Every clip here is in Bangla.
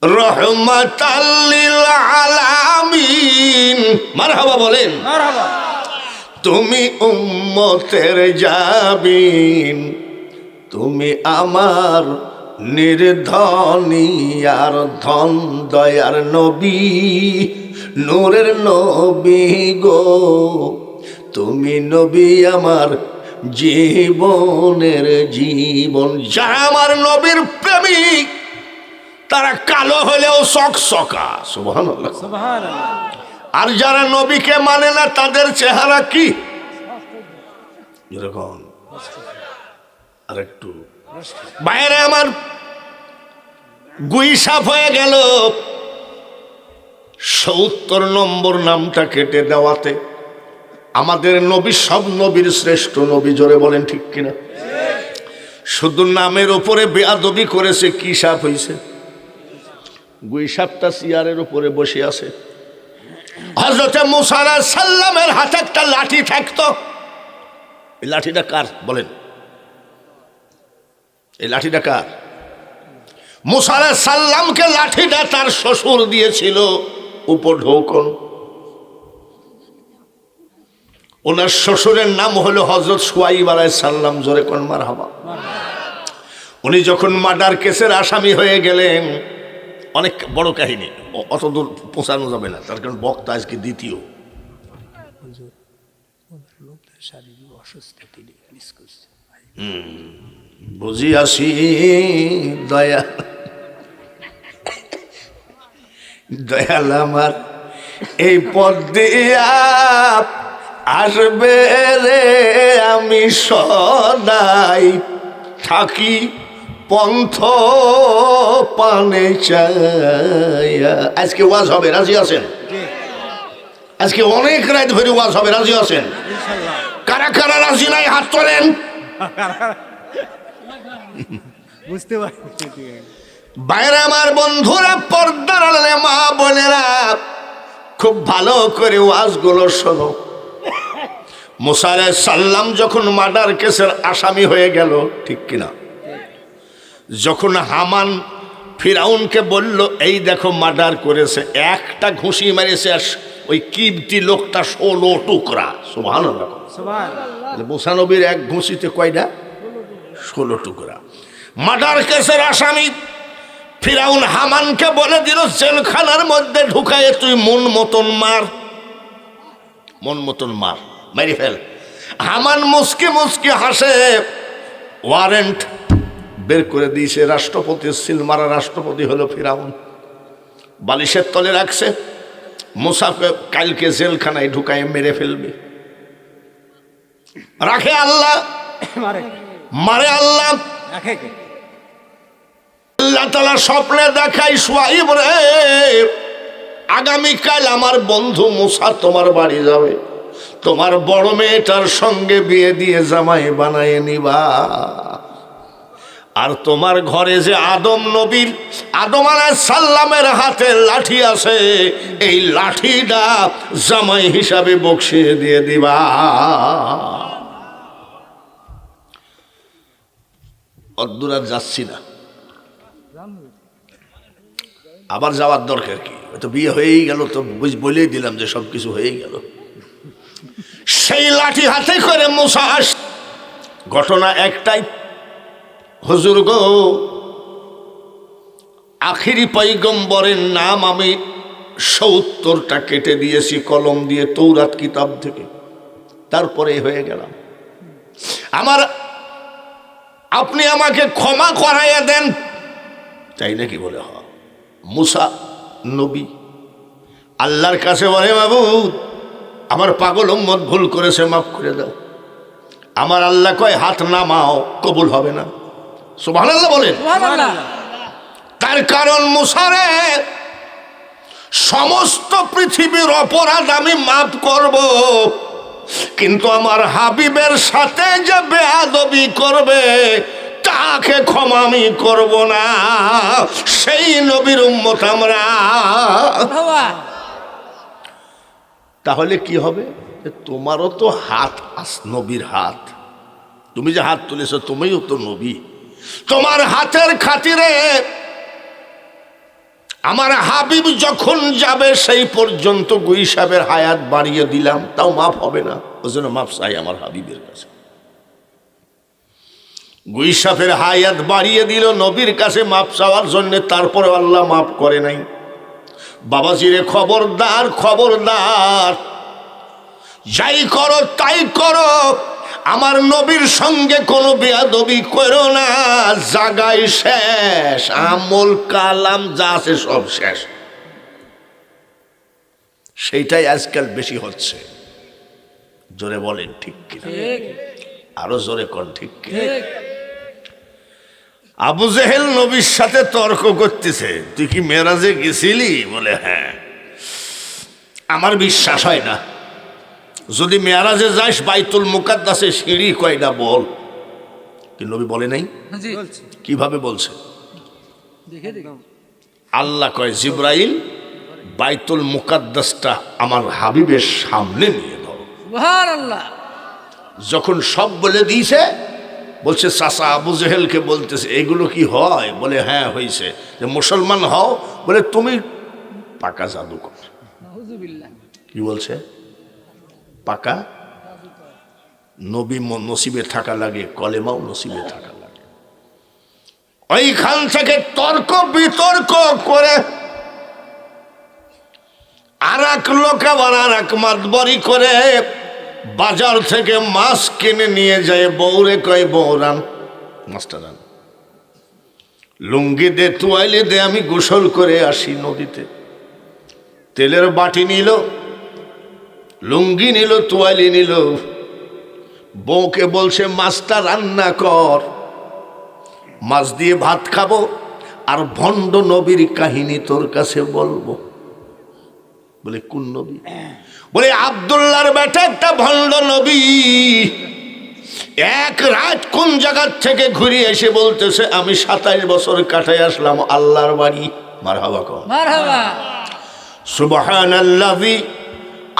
রহমাতাল লিল আলামিন। মারহাবা বলেন। মারহাবা। তুমি উম্মতের জাবিন, তুমি আমার নির্ধনী আর ধন দয়ার নবী, নূরের নবী গো। তুমি নবী আমার জীবনের জীবন। যারা আমার নবীর প্রেমিক তারা কালো হলেও চকচকা, সুবহানাল্লাহ। সুবহানাল্লাহ। আর যারা নবীকে মানে না তাদের চেহারা কি এরকম। আর একটু বাইরে আমার গুই সাফ হয়ে গেল ৭০ নম্বর নামটা কেটে দেওয়াতে। আমাদের নবী সব নবীর শ্রেষ্ঠ নবী, জোরে বলেন ঠিক কিনা? শুধু নামের উপরে বেয়াদবি করেছে, কি সাপ হয়েছে? গুই সাপটা চেয়ারের উপরে বসে আছে। হযরতে মুসা আলাইহিস সালামের হাতে একটা লাঠি থাকতো। এই লাঠিটা কার বলেন? এই লাঠিটা কার? মুসা আলাইহিস সালামকে লাঠিটা তার শ্বশুর দিয়েছিল উপঢৌকন। ওনার শ্বশুরের নাম হলো হযরত শুআইব আলাইহিস সালাম, জোরে কোন মারহাবা। উনি যখন মার্ডার কেসের আসামি হয়ে গেলেন, অনেক বড় কাহিনী, অত দূর পৌঁছানো যাবে না, তার কারণ বক্তা আজকে দ্বিতীয়। বুঝিয়াছি দয়া দয়াল আমার এই পথ দিয়া আসবে রে, আমি সদাই থাকি পন্থ পানে চাইয়া। আজকে ওয়াজ হবে, রাজি আছেন? আজকে অনেক রাত ধরে ওয়াজ হবে, রাজি আছেন? কারা কারা রাজি নাই হাত তোলেন। বুঝতে পারছি। বাইরে আমার বন্ধুরা, পর্দার আড়ালে মা বোনেরা, খুব ভালো করে ওয়াজগুলো শোনো। মুসা আলাইহিস সালাম যখন মার্ডার কেসের আসামি হয়ে গেল, ঠিক কিনা? যখন হামান ফিরাউনকে বলল এই দেখো মার্ডার করেছে, একটা ঘুষি মেরেছে আর ওই কিবতি লোকটা 16 টুকরা। সুবহানাল্লাহ। সুবহানাল্লাহ। মুসা নবীর এক ঘুষিতে কয়টা? 16 টুকরা। মার্ডার কেসের আসামি ফিরাউন হামানকে বলে দিল জেলখানার মধ্যে ঢুকায় তুই মন মতন মার, মন মতন মার, মেরে ফেল। হামান মুস্কি মুস্কি হাসে। ওয়ারেন্ট বের করে দিয়েছে, রাষ্ট্রপতি সিল মারা রাষ্ট্রপতি হলো ফিরাউন। বালিশের তলে রাখছে, মুসাকে কালকে জেলখানায় ঢুকায় মেরে ফেলবে। রাখে আল্লাহ, মারে আল্লাহ। আল্লাহ তাআলা স্বপ্নে দেখাই শুআইব রে, আগামীকাল আমার বন্ধু মুসা তোমার বাড়ি যাবে, তোমার বড় মেয়েটার সঙ্গে বিয়ে দিয়ে জামাই বানায় নিবা। আর তোমার ঘরে যে আদম নবীর, আদম আলাইহিস সালামের হাতে লাঠি আছে, এই লাঠিটা জামাই হিসাবে বকশিয়ে দিয়ে দিবা। অদ্দূর আর যাচ্ছি না, আবার যাওয়ার দরকার কি? তো বিয়ে হয়েই গেল, তো বলেই দিলাম যে সব কিছু হয়েই গেল। সেই লাঠি হাতে করে মুসা আস। ঘটনা একটাই, হুজুর গো, আখিরি পয়গম্বরের নাম আমি ৭০টা কেটে দিয়েছি কলম দিয়ে তৌরাত কিতাব থেকে, তারপরে হয়ে গেলাম। আপনি আমাকে ক্ষমা করাইয়া দেন, তাই নাকি? বলে হ। মুসা নবী আল্লাহর কাছে বলে মাবুদ, আমার পাগল উম্মত ভুল করেছে, মাফ করে দাও। আমার আল্লাহ কয় হাত নামাও, কবুল হবে না। সুবহানাল্লাহ বলেন। তার কারণ মুসারে সমস্ত পৃথিবীর অপরাধ আমি মাফ করব, কিন্তু আমার হাবিবের সাথে যে বেয়াদবি করবে তাকে ক্ষমা আমি করব না। সেই নবীর উম্মত আমরা। তাহলে কি হবে? তোমারও তো হাত নবীর হাত, তুমি যে হাত তুলেছ তুমিও তো নবী। তোমার হাতের খাতিরে আমার হাবিব যখন যাবে সেই পর্যন্ত গুই সাহেবের হায়াত বাড়িয়ে দিলাম, তাও মাফ হবে না। ওই জন্য মাফ চাই আমার হাবিবের কাছে। গুই সাহেবের হায়াত বাড়িয়ে দিল নবীর কাছে মাফ চাওয়ার জন্য, তারপরে আল্লাহ মাফ করে নাই। বাবাজিরে খবরদার, খবরদার, যাই করো তাই করো, আমার নবীর সঙ্গে কোনো বেয়াদবি করো না। জাগাই শেষ, আমল কালাম যা আছে সব শেষ। সেইটাই আজকাল বেশি হচ্ছে। জোরে বলেন ঠিক কিনা? আরো জোরে কোন ঠিক কিনা? আবু জেহেল নবীর সাথে তর্ক করতেছে, তুই কি মেরাজে গেছিলি? বলে হ্যাঁ। আমার বিশ্বাস হয় না, যদি মেরাজে যাস বাইতুল মুকাদ্দাসে সিঁড়ি কয়টা বল। কি নবী বলে নাই? কিভাবে বলছে? আল্লাহ কয় জিব্রাইল বাইতুল মুকাদ্দাসটা আমার হাবিবের সামনে নিয়ে ধরো। সুবহানাল্লাহ। যখন সব বলে দিয়েছে, বলছে চাচা আবু জেহেলকে বলতেছে এগুলো কি হয়? বলে হ্যাঁ হয়েছে। যে মুসলমান হও? বলে তুমি পাকা জাদুকর। নাউযুবিল্লাহ। কি বলছে? পাকা নবী নসিবে থাকা লাগে, কলেমাও নসিবে থাকা লাগে। ওইখান থেকে তর্ক বিতর্ক করে আর এক লোক আবার আর এক মাতবরি করে বাজার থেকে মাছ কিনে নিয়ে যায়। বউরে কয় বউরান মাছটা রান, লুঙ্গি দে, তুয়াইলে দে, আমি গোসল করে আসি নদীতে। তেলের বাটি নিল, লুঙ্গি নিল, তুয়ালি নিল। বউকে বলছে মাছটা রান্না কর, মাছ দিয়ে ভাত খাবো আর ভণ্ড নবীর কাহিনী তোর কাছে বলবো। বলে কোন নবী? বলে আব্দুল্লাহর বেটা একটা ভণ্ড নবী। এক রাত কোন জায়গার থেকে ঘুরে এসে বলতেছে আমি 27 বছর কাটাই আসলাম আল্লাহর বাড়ি। মারহাবা কর, মারহাবা। সুবহানাল্লাযী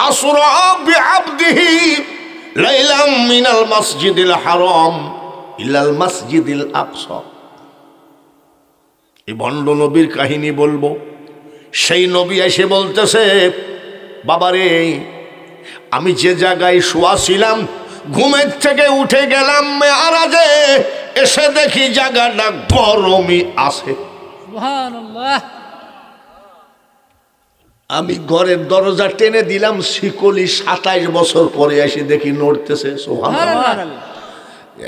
আসরা বিআবদিহি লাইলাম মিনাল মাসজিদিল হারাম ইলাল মাসজিদিল আকসা। এই ভণ্ড নবীর কাহিনী বলবো। সেই নবী এসে বলতেছে বাবারে, আমি যে জায়গায় শোয়া ছিলাম ঘুমের থেকে উঠে গেলাম মেরাজে, এসে দেখি জায়গাটা গরমই আছে। সুবহানাল্লাহ। আমি ঘরের দরজা টেনে দিলাম, শিকলি 27 বছর পরে এসে দেখি নড়তেছে। সুবহানাল্লাহ।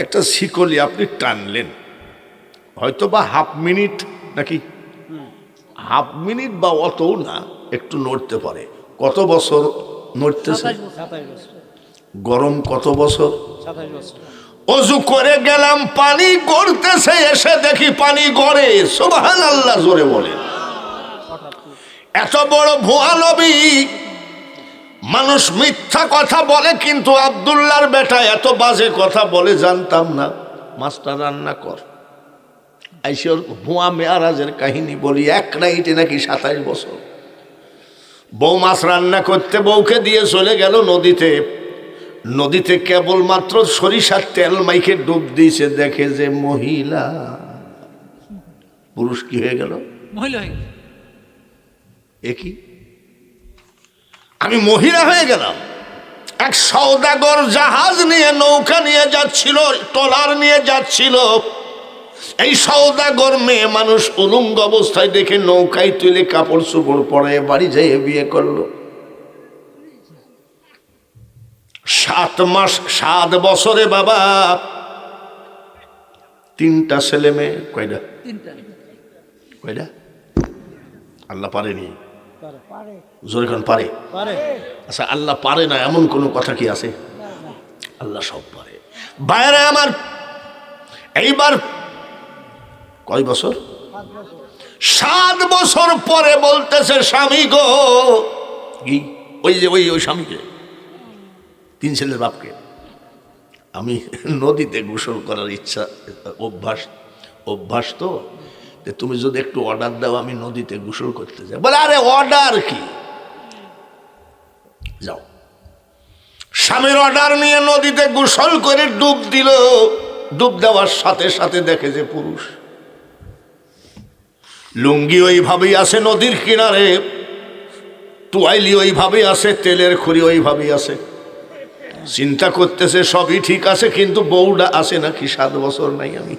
একটা শিকলি আপনি টানলেন, হয়তো বা হাফ মিনিট, নাকি হাফ মিনিট বা অতও না, একটু নড়তে পারে। কত বছর নড়তেছে? 27 বছর। গরম কত বছর? 27 বছর। অজু করে গেলাম, পানি গড়তেছে, এসে দেখি পানি গড়ে। সুবহানাল্লাহ, জোরে বলে। এত বড় ভুয়া নবী। মানুষ মিথ্যা কথা বলে, কিন্তু আব্দুল্লাহর বেটা এত বাজে কথা বলে জানতাম না। মাছটা রান্না কর। আইসর ভুয়া মেয়ারাজের কাহিনী বলি। এক নাইটে নাকি 27 বছর। বউ মাছ রান্না করতে বউকে দিয়ে চলে গেল নদীতে। নদীতে কেবলমাত্র সরিষার তেল মাইকে ডুব দিয়েছে, দেখে যে মহিলা। পুরুষ কি হয়ে গেল? মহিলা হয়ে গেল। একই, আমি মহিলা হয়ে গেলাম। এক সওদাগর জাহাজ নিয়ে, নৌকা নিয়ে যাচ্ছিল, ট্রলার নিয়ে যাচ্ছিল। এই সওদাগর মেয়ে মানুষ উলঙ্গ অবস্থায় দেখে নৌকায় তুলে কাপড় চোপড় পরে বাড়ি যেয়ে বিয়ে করলো। 7 মাস 7 বছরে বাবা 3টা ছেলে মেয়ে। কয়টা? 3টা। কয়টা? আল্লাহ পারেনি? পারে। জোরে কোন পারে? পারে। আচ্ছা, আল্লাহ পারে না এমন কোনো কথা কি আছে? আল্লাহ সব পারে। বাইরে আমার এইবার কয় বছর? 7 বছর পরে বলতেছে স্বামী গো, কি ওই যে ওই স্বামীকে, 3 ছেলের বাপকে, আমি নদীতে গোসল করার ইচ্ছা, অভ্যাস তো, তুমি যদি একটু অর্ডার দাও আমি নদীতে গোসল করতে যাই। বলে আরে অর্ডার কি, যাও। স্বামীর অর্ডার নিয়ে নদীতে গোসল করে ডুব দিল। ডুব দেওয়ার সাথে সাথে দেখে যে পুরুষ। লুঙ্গি ওইভাবেই আছে নদীর কিনারে, তোয়াইলি ওইভাবেই আছে, তেলের খড়ি ওইভাবেই আছে। চিন্তা করতেছে সবই ঠিক আছে, কিন্তু বউটা আছে নাকি 7 বছর নাই। আমি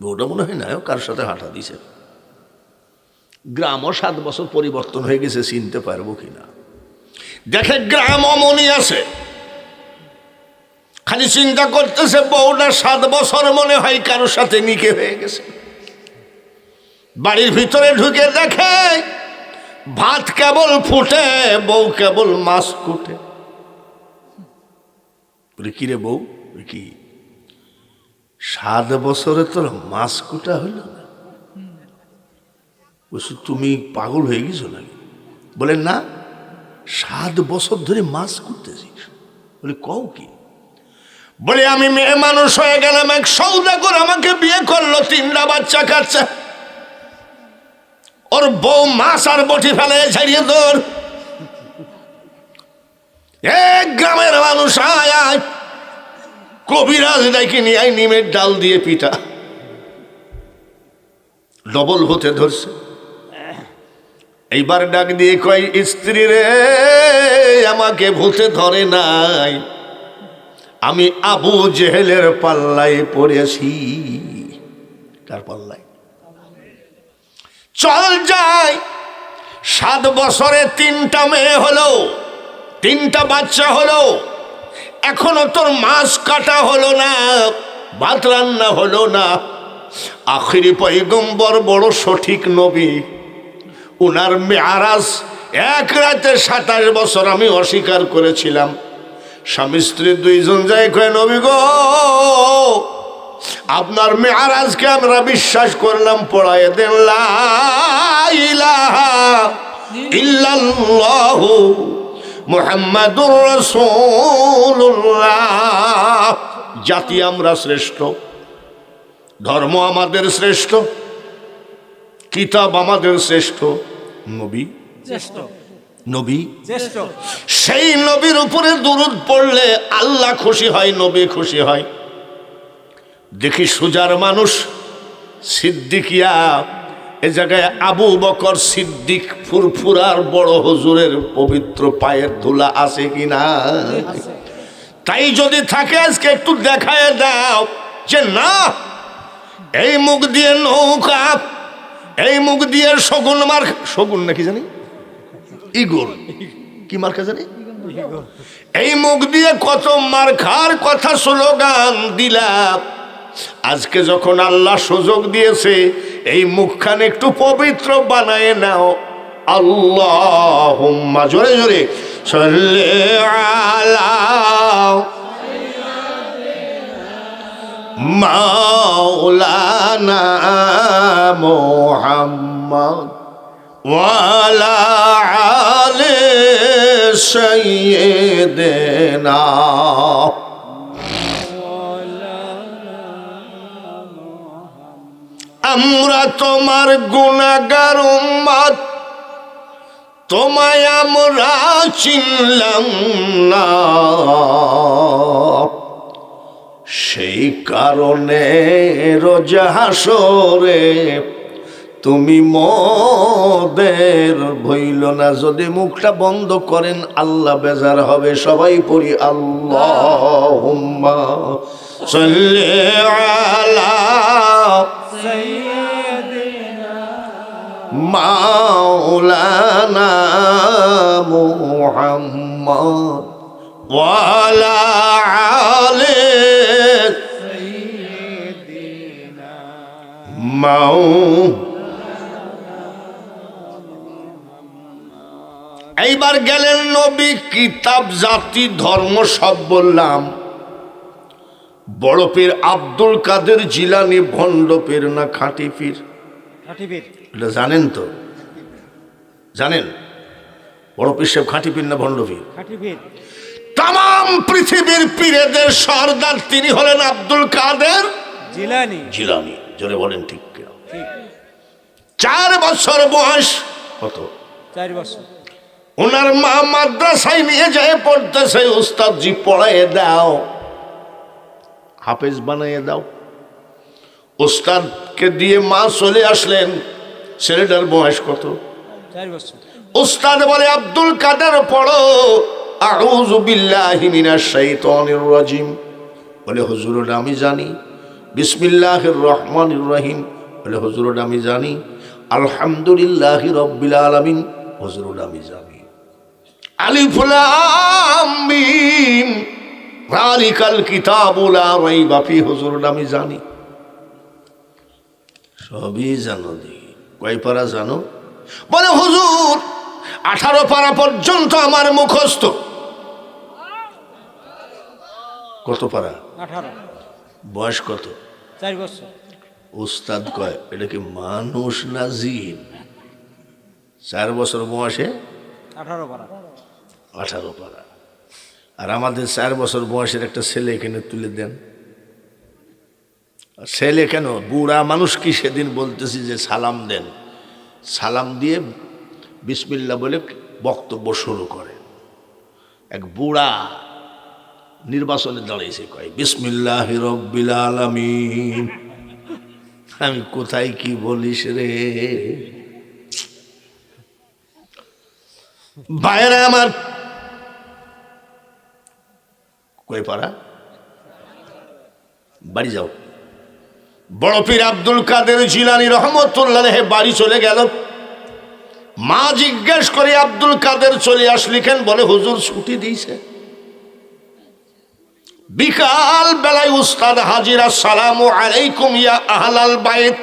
বউটা মনে হয় না কার সাথে হাঁটা দিছে। গ্রামও 7 বছর পরিবর্তন হয়ে গেছে, চিনতে পারবো কিনা। দেখে গ্রাম অমনি আছে, খালি চিন্তা করতেছে বউটা 7 বছর মনে হয় কারোর সাথে নিকে হয়ে গেছে। বাড়ির ভিতরে ঢুকে দেখে ভাত কেবল ফুটে, বউ কেবল মাছ কুটে। কিরে বউ, কি 7 বছরে তোর মাছ কুটা হইল না? বলছি তুমি পাগল হয়ে গেছো নাকি? বলে না, 7 বছর ধরে মাছ কুটতেছিস। বলে কও কি? বলে আমি মেয়ে মানুষ হয়ে গেলাম, এক সওদাগর আমাকে বিয়ে করলো, 3টা বাচ্চা কাচ্চা। ওর বউ মাছ আর বটি ফেলে ছাড়িয়ে তোর এক গ্রামের মানুষ আয় আয়, কবিরাজ ডাকি নিয়ে আয়, নিমের ডাল দিয়ে পিঠা ডবল হতে ধরছে। এইবার ডাক দিয়ে কয়, স্ত্রী রে আমাকে ভূতে ধরে নাই, আমি আবু জেহেলের পাল্লায় পড়েছি। কার পাল্লায়? চল যাই। 7 বছরে 3টা মেয়ে হলো, 3টা বাচ্চা হলো, এখনো তোর মাছ কাটা হলো না, ভাত রান্না হলো না। আখিরি পয়গম্বর, বড় সঠিক নবী, উনার মেয়ারাজ 1 রাতে 27 বছর আমি অস্বীকার করেছিলাম। স্বামী স্ত্রী 2 জন যায়, কয় নবী গো, আপনার মেয়ারাজকে আমরা বিশ্বাস করলাম, পড়ায় দেন লা ইলাহা ইল্লাল্লাহু মুহাম্মাদুর রাসূলুল্লাহ। জাতি আমরা শ্রেষ্ঠ, ধর্ম আমাদের শ্রেষ্ঠ, কিতাব আমাদের শ্রেষ্ঠ, নবী শ্রেষ্ঠ, নবী শ্রেষ্ঠ। সেই নবীর উপরে দুরূদ পড়লে আল্লাহ খুশি হয়, নবী খুশি হয়। দেখি সুজার মানুষ সিদ্দিকিয়া, এ জায়গায় আবু বকর সিদ্দিক ফুরফুরার বড় হুজুরের পবিত্র পায়ের ধুলা আছে কিনা? তাই যদি থাকে আজকে একটু দেখায় দাও যে না, এই মুখ দিয়ে নৌকা, এই মুখ দিয়ে শগুন মার, শগুন নাকি জানি, ইগল কি মার্কা জানি, এই মুখ দিয়ে কত মার খার কথা স্লোগান দিলাম। আজকে যখন আল্লাহ সুযোগ দিয়েছে, এই মুখখান একটু পবিত্র বানায় নাও। আল্লাহুম্মা, জোরে জোরে, সাল্লি আলা মাওলানা মুহাম্মদ ওয়া আলা আলি সাইয়্যিদিনা। আমরা তোমার গুনাহগার উম্মত, তোমায় আমরা চিনলাম না, সেই কারণে রোজ হাসরে তুমি মোদের ভইল না। যদি মুখটা বন্ধ করেন আল্লাহ বেজার হবে। সবাই পড়ি আল্লাহুম্মা সাল্লি আলা মাওলানা মুহাম্মদ ওয়া আলা আলি সাইয়্যিদিনা এইবার গেলেন নবী, কিতাব, জাতি, ধর্ম সব বললাম। বড় পীর আব্দুল কাদের জিলানী ভণ্ড পীর না খাঁটি পীর? এটা জানেন তো? জানেন বড় পীর সাহেব খাঁটি পীর না ভণ্ড পীর? তাম পৃথিবীর পীরেদের সর্দার তিনি হলেন আব্দুল কাদের জিলানী। জিলানী, জোরে বলেন ঠিক কিনা? 4 বছর বয়স। কত? 4 বছর। ওনার মা মাদ্রাসায় নিয়ে যায় পড়তেছে, উস্তাদ জি পড়াইয়ে দাও, হাফেজ বানাইয়ে দাও। উস্তাদ কে দিয়ে মা চলে আসলেন। ছেলেটার বয়স কত? 4 বছর। উস্তাদ বলে আব্দুল কাদের পড়ো আউযু বিল্লাহি মিনাশ শাইতানির রাজিম। বলে হুজুর ওটা আমি জানি। বিসমিল্লাহির রহমানির রহিম। বলে হুজুর ওটা আমি জানি। আলহামদুলিল্লাহি রাব্বিল আলামিন। হুজুর ওটা আমি জানি। আলিফ লাম মিম যালিকাল কিতাবু লা রাইবা ফি। হুজুর ওটা আমি জানি। সবই জানো দেখি। কয় পারা জানো? বলে হুজুর 18 পারা পর্যন্ত আমার মুখস্থ। কত পারা? 18। বয়স কত? 4 বছর। উস্তাদ কয় এটা কি মানুষ না জিন? 4 বছর বয়সে 18 পারা। 18 পারা। আর আমাদের 4 বছর বয়সের একটা ছেলে এখানে তুলে দেন। ছেলে কেন, বুড়া মানুষ কি সেদিন বলতেছি যে সালাম দেন, সালাম দিয়ে বিসমিল্লাহ বলে বক্তব্য শুরু করে। এক বুড়া নির্বাচনে দাঁড়িয়েছে, কয় বিসমিল্লাহি রাব্বিল আলামিন। আমি কোথায় কি বলিস রে বাইরে আমার। কই পারা? বাড়ি যাও। বড় পীর আব্দুল কাদের জিলানী রহমতুল্লাহ আলাইহি বাড়ি চলে গেল। মা জিজ্ঞেস করে আব্দুল কাদের চলে আসলি কেন? বলে হুজুর ছুটি দিয়েছে। বিকাল বেলায় উস্তাদ হাজির। আসসালামু আলাইকুম ইয়া আহলাল বাইত।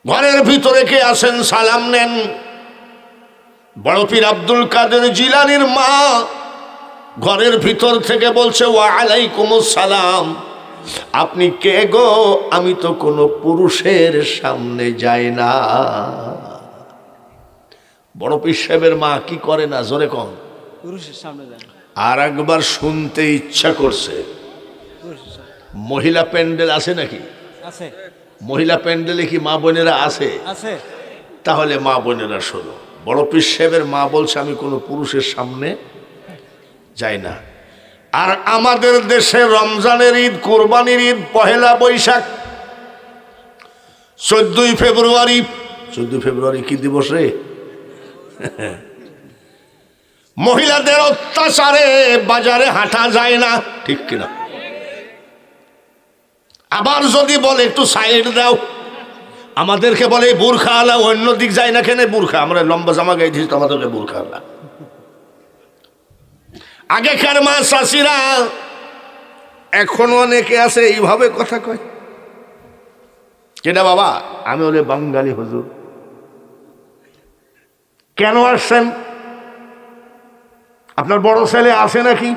ঘরের ভিতরে কে আছেন সালাম নেন। বড় পীর আব্দুল কাদের জিলানীর মা ঘরের ভিতর থেকে বলছে ওয়া আলাইকুমুস সালাম। আপনি কে গো? আমি তো কোনো পুরুষের সামনে যাই না। বড় পীর সাহেবের মা কি করে না, জোরে কম। পুরুষের সামনে যায়। আর একবার শুনতে ইচ্ছা করছে। পুরুষের সামনে। মহিলা প্যান্ডেল আছে নাকি? আছে। মহিলা প্যান্ডেলে কি মা বোনেরা আছে? আছে। তাহলে মা বোনেরা শোনো। বড় পীর সাহেবের মা বলছে আমি কোনো পুরুষের সামনে যাই না। আর আমাদের দেশে রমজানের ঈদ, কোরবানির ঈদ, পহেলা বৈশাখ, 14ই ফেব্রুয়ারি। 14 ফেব্রুয়ারি কি দিবস রে? মহিলাদের অত্যাচারে বাজারে হাঁটা যায় না, ঠিক কিনা? আবার যদি বলে একটু সাইড দাও, আমাদেরকে বলে বুরখা আলা, অন্য দিক যায় না কেন? বুরখা আমরা লম্বা জামা গাইছি তো আমাদেরকে বুরখা আলা। আগেকার মা চাষিরা এখনো অনেকে আছে এইভাবে কথা কয়। কেডা বাবা? আমি বলে বাঙালি হুজুর। কেন আসছেন? আপনার বড় ছেলে আসে নাকি?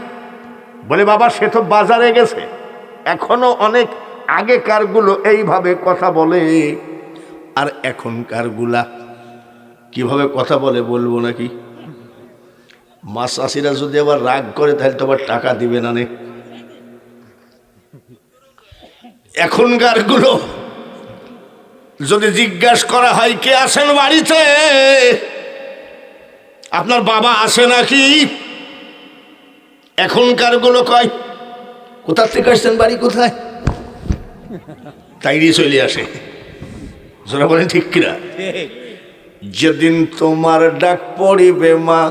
বলে বাবা সে তো বাজারে গেছে। এখনো অনেক আগেকার গুলো এইভাবে কথা বলে, আর এখনকার গুলা কিভাবে কথা বলে বলবো নাকি? মাছ চাষিরা যদি আবার রাগ করে তাহলে তো আবার টাকা দিবে না নে। এখনকার গুলো যদি জিজ্ঞাসা করা হয় কে আছেন বাড়িতে, আপনার বাবা আসে নাকি, এখনকার গুলো কয় কোথা থেকে আসছেন, বাড়ি কোথায়, তাই চলে আসে। যারা বলেন ঠিক কিনা? যেদিন তোমার ডাক পড়িবে মা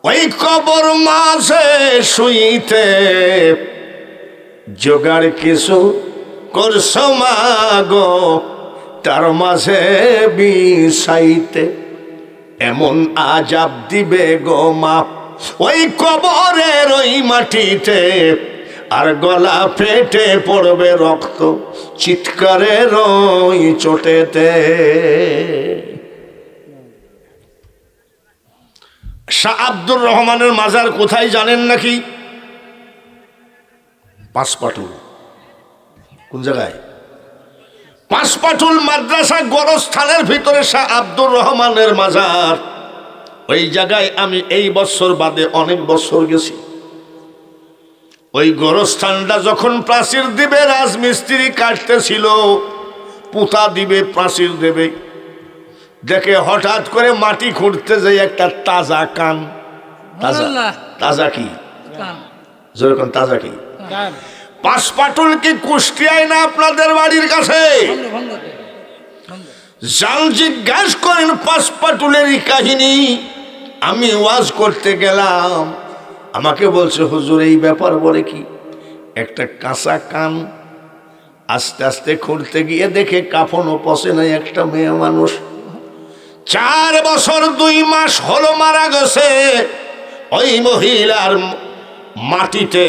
ওই কবর মাঝে শুইতে, জোগাড় কিছু করছো মা গো তার মাঝে বিছাইতে, এমন আজাব দিবে গো মা ওই কবরের ওই মাটিতে, আর গলা ফেটে পড়বে রক্ত চিৎকারের ওই চোটেতে। শাহ আব্দুর রহমানের মাজার কোথায় জানেন নাকি? পাঁচপাটুল। কোন জায়গায়? পাঁচপাটুল মাদ্রাসা গোরস্থানের ভিতরে শাহ আব্দুর রহমানের মাজার। ওই জায়গায় আমি এই বছর বাদে অনেক বছর গেছি। ওই গোরস্থানটা যখন প্রাচীর দিবে, রাজমিস্ত্রি কাটতেছিল, পুঁতা দিবে, প্রাচীর দেবে, দেখে হঠাৎ করে মাটি খুঁড়তে যাই একটা তাজা কান। তাজা, তাজা কি? যেরকম তাজা কি? পাঁচপাটুল কি কুষ্টিয়ায় না আপনাদের বাড়ির কাছে? ভঙ্গ ভঙ্গ ভঙ্গ। যান জিজ্ঞাস করেন পাঁচপাটুলেরই কাহিনী। আমি ওয়াজ করতে গেলাম, আমাকে বলছে হুজুর এই ব্যাপার বলে কি? একটা কাঁচা কান আস্তে আস্তে খুঁড়তে গিয়ে দেখে কাফনও পচে নাই একটা মেয়ে মানুষ। 4 বছর 2 মাস হলো মারা গেছে। ওই মহিলার মাটিতে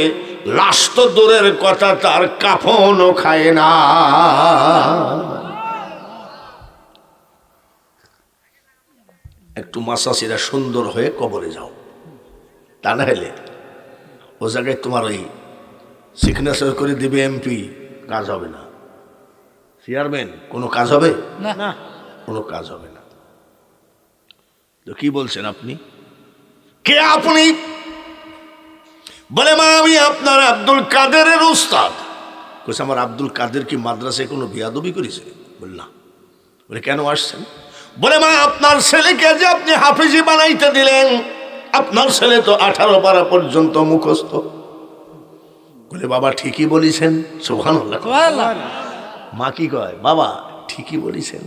লাশ তো দূরের কথা, তার কাফনও খায় না। একটু মাসাসিরা সুন্দর হয়ে কবরে যাও, তা না হলে ও জায়গায় তোমার ওই সিগনেচার করে দিবে এমপি, কাজ হবে না। চেয়ারম্যান, কোনো কাজ হবে না না কোনো কাজ হবে না। তো কি বলছেন আপনি? কে আপনি? বলে মা আমি আপনার আব্দুল কাদেরের উস্তাদ। বলছে আমার আব্দুল কাদের কি মাদ্রাসায় কোনো বিয়াদবি করেছে? বল না। বলে কেন আসছেন? বলে মা আপনার ছেলেকে যে আপনি হাফিজি বানাইতে দিলেন, আপনার ছেলে তো 18 পারা পর্যন্ত মুখস্থ। বলে বাবা ঠিকই বলেছেন। সুবহানাল্লাহ। সুবহানাল্লাহ। মা কি কয়? বাবা ঠিকই বলেছেন।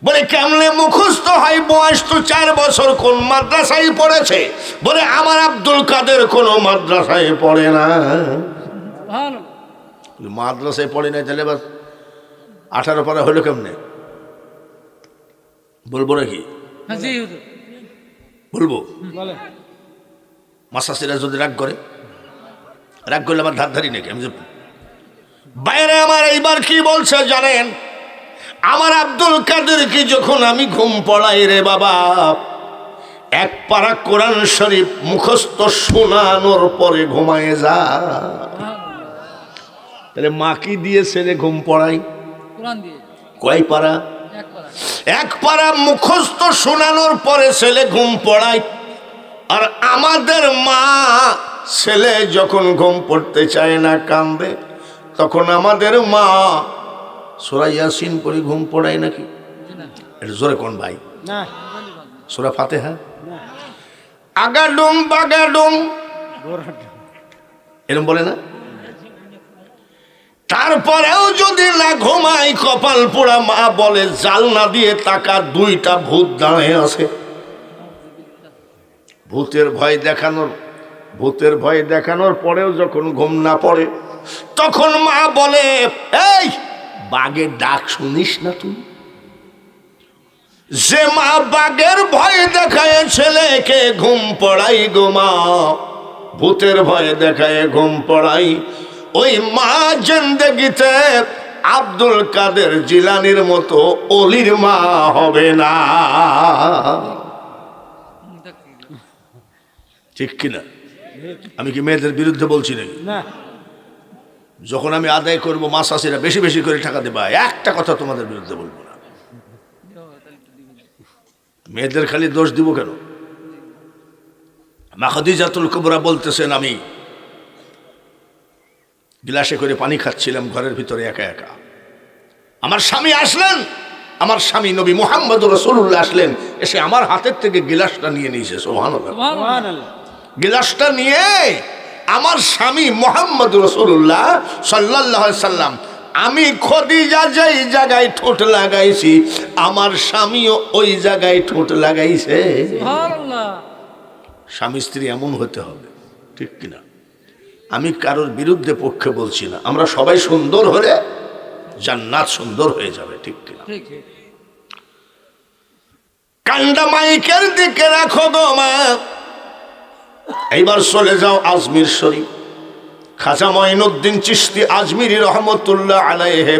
বলে কেমনে মুখস্থ হয়? বয়স তো 4 বছর, কোন মাদ্রাসায় পড়েছে? বলে আমার আব্দুল কাদের কোনো মাদ্রাসায় পড়ে না। সুবহানাল্লাহ। মাদ্রাসায় পড়ে নাই তাহলে বাস 18 পারা হলো কেমনে? বলবো নাকি? হ্যাঁ জি হুজুর। বলবো? বলে মাসাসিরা যদি রাগ করে, রাগ করলে আমার ধার ধারি নাকি? আমি বাইরে আমার এইবার কি বলছে জানেন? আমার আব্দুল কাদের কি যখন আমি ঘুম পড়াই রে বাবা, 1 পারা কোরআন শরীফ মুখস্থ শোনানোর পরে ঘুমায় যা। তাহলে মা কি দিয়ে ছেলে ঘুম পড়াই? কোরআন দিয়ে কয় পারা? এক পারা। 1 পারা মুখস্থ শোনানোর পরে ছেলে ঘুম পড়ায়। আর আমাদের মা ছেলে যখন ঘুম পড়তে চায় না, কান্দে, তখন আমাদের মা সূরা ইয়াসিন পড়ে ঘুম পড়ায় নাকি? জি না। এটা জোরে কোন ভাই? না সূরা ফাতিহা। না আগাডুম বাগাডুম গোরাট এরকম বলে না? তারপরেও যদি না ঘুমাই, কপাল পোড়া মা বলে জালনা দিয়ে তাকা, 2টা ভূত দাঁড়িয়ে আছে। ভূতের ভয় দেখানোর পরেও যখন ঘুম না পড়ে, তখন মা বলে এই বাঘের ডাক শুনিস না তুই? যে মা বাঘের ভয় দেখায় ছেলেকে ঘুম পড়াই গো মা, ভূতের ভয় দেখায় ঘুম পড়াই, ওই মা জিন্দেগিতে আব্দুল কাদের জিলানির মতো অলির মা হবে না। ঠিক কিনা? আমি কি মেয়েদের বিরুদ্ধে বলছি নাকি? না যখন আমি আদায় করবো মাসাসিরা বেশি বেশি করে টাকা দেবা, একটা কথা তোমাদের বিরুদ্ধে বলবো না। মেয়েদের খালি দোষ দিব কেন? মা খাদিজাতুল কুবরা বলতেছেন, আমি গিলাসে করে পানি খাচ্ছিলাম ঘরের ভিতরে একা একা। আমার স্বামী আসলেন, আমার স্বামী নবী মুহাম্মদ রাসূলুল্লাহ আসলেন, এসে আমার হাতের থেকে গিলাসটা নিয়ে নিয়েছে। সুবহানাল্লাহ। সুবহানাল্লাহ গিলাসটা নিয়ে আমার স্বামী মুহাম্মদ রাসূলুল্লাহ সাল্লাল্লাহু আলাইহি সাল্লাম, আমি খদিজা যেই জায়গায় ঠোঁট লাগাইছি, আমার স্বামীও ওই জায়গায় ঠোঁট লাগাইছে। সুবহানাল্লাহ। স্বামী স্ত্রী এমন হতে হবে, ঠিক কিনা? আমি কারোর বিরুদ্ধে পক্ষে বলছি না। আমরা সবাই সুন্দর হলে জান্নাত সুন্দর হয়ে যাবে, ঠিক কিনা? ঠিক ঠিক। কান্ডা মাইকের দিকে রাখো গো মা। এইবার চলে যাও আজমির শরীফ। খাজা মঈনুদ্দিন চিশতি আজমিরি রহমতুল্লাহ আলাইহি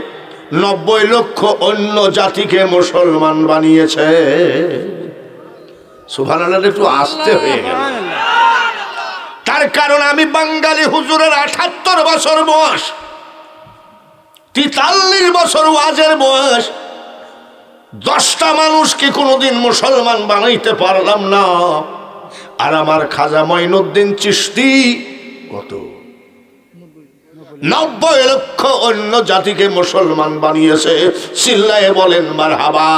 90 লক্ষ অন্য জাতিকে মুসলমান বানিয়েছে। সুবহানাল্লাহ। একটু আস্তে হয়ে গেল। তার কারণ আমি বাঙালি হুজুরের 78 বছর বয়স, 43 বছর ওয়াজের বয়স, 10টা মানুষকে কোনোদিন মুসলমান বানাইতে পারলাম না। আর আমার খাজা মঈনুদ্দিন চিশতি কত 90 লক্ষ অন্য জাতিকে মুসলমান বানিয়েছে। চিল্লায়ে বলেন মারহাবা।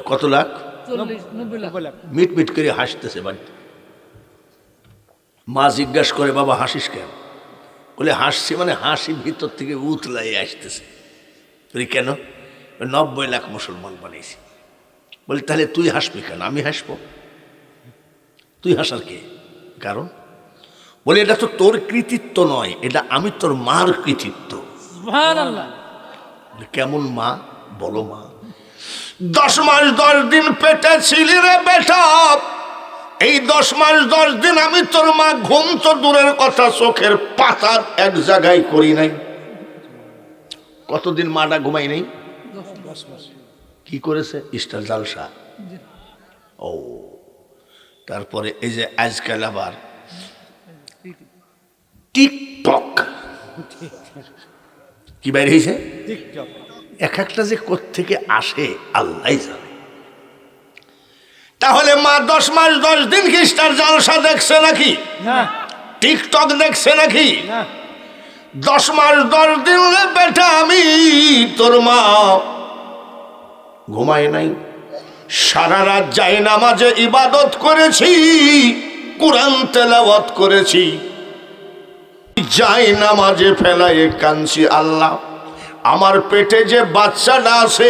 কত লাখ? 40 90 লাখ। মিট মিট করে হাসতেছে বাড়িতে। মা জিজ্ঞাসা করে, বাবা হাসিস কেন? বলে হাসছি মানে হাসি ভিতর থেকে উতলাই আসতেছে। বলি কেন? 90 লাখ মুসলমান বানিয়েছি। বলি তাহলে তুই হাসবি কেন? আমি হাসবো? তুই হাসার কে কারণ? বলে এটা তো তোর কৃতিত্ব নয়, এটা আমি তোর মার কৃতিত্ব। সুবহানাল্লাহ। কেমন মা বলো? মা 10 মাস 10 দিন পেটে ছিলি রে বেটা। এই 10 মাস 10 দিন আমি তোর মা ঘুম তো দূরের কথা, চোখের পাতা এক জায়গায় করি নাই। কতদিন মাটা ঘুমাই নাই? কি করেছে? স্টার জালসা। ও তারপরে এই যে আজকাল আবার টিকটক কি বাইরে হয়েছে, টিকটক এক একটা যে কোত্থেকে আসে আল্লাহ জানে। তাহলে মা 10 মাস 10 দিন কি স্টার জালসা দেখছে নাকি? না টিকটক দেখছে নাকি? না 10 মাস 10 দিন রে বেটা আমি তোর মা ঘুমাই নাই। সারা রাত যাই নামাজে ইবাদত করেছি, কুরআন তেলাওয়াত করেছি, যাই নামাজে ফেলায় কাঁদছি, আল্লাহ আমার পেটে যে বাচ্চাটা আছে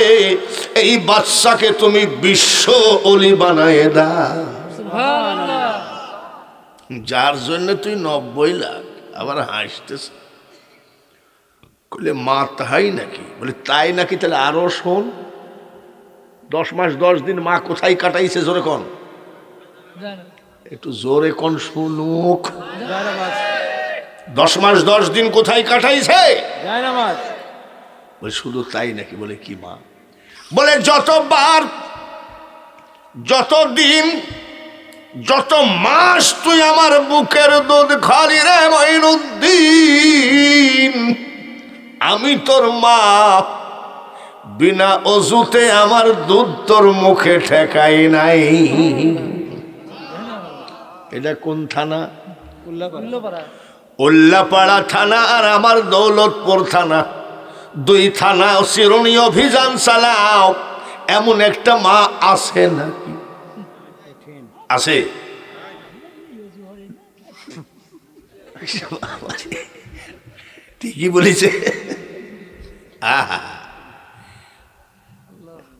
এই বাচ্চাকে তুমি বিশ্ব ওলি বানায় দাও। সুবহানাল্লাহ। যার জন্য তুই 90 লাখ। আবার হাসতেছ। বলে মা তাই নাকি? বলে তাই নাকি? তাহলে আরো শোন, 10 মাস 10 দিন মা কোথায় কাটাইছে জোরে কোন? জানো। একটু জোরে কোন শুনুক। জায়নামাজ 10 মাস 10 দিন কোথায় কাটাইছে? জায়নামাজ বলে শুধু তাই নাকি? বলে কি মা? বলে যতবার, যত দিন, যত মাস তুই আমার বুকের দুধ খালি রে মঈনুদ্দিন, আমি তোর মা বিনা অজুতে আমার দুধ তোর মুখে ঠেকাই নাই। এটা কোন থানা? উল্লাপাড়া। উল্লাপাড়া থানা আর আমার দৌলতপুর থানা, 2 থানা চিরুনি অভিযান চালাও। এমন একটা মা আছে নাকি? আছে? ঠিকই বলেছে। আহা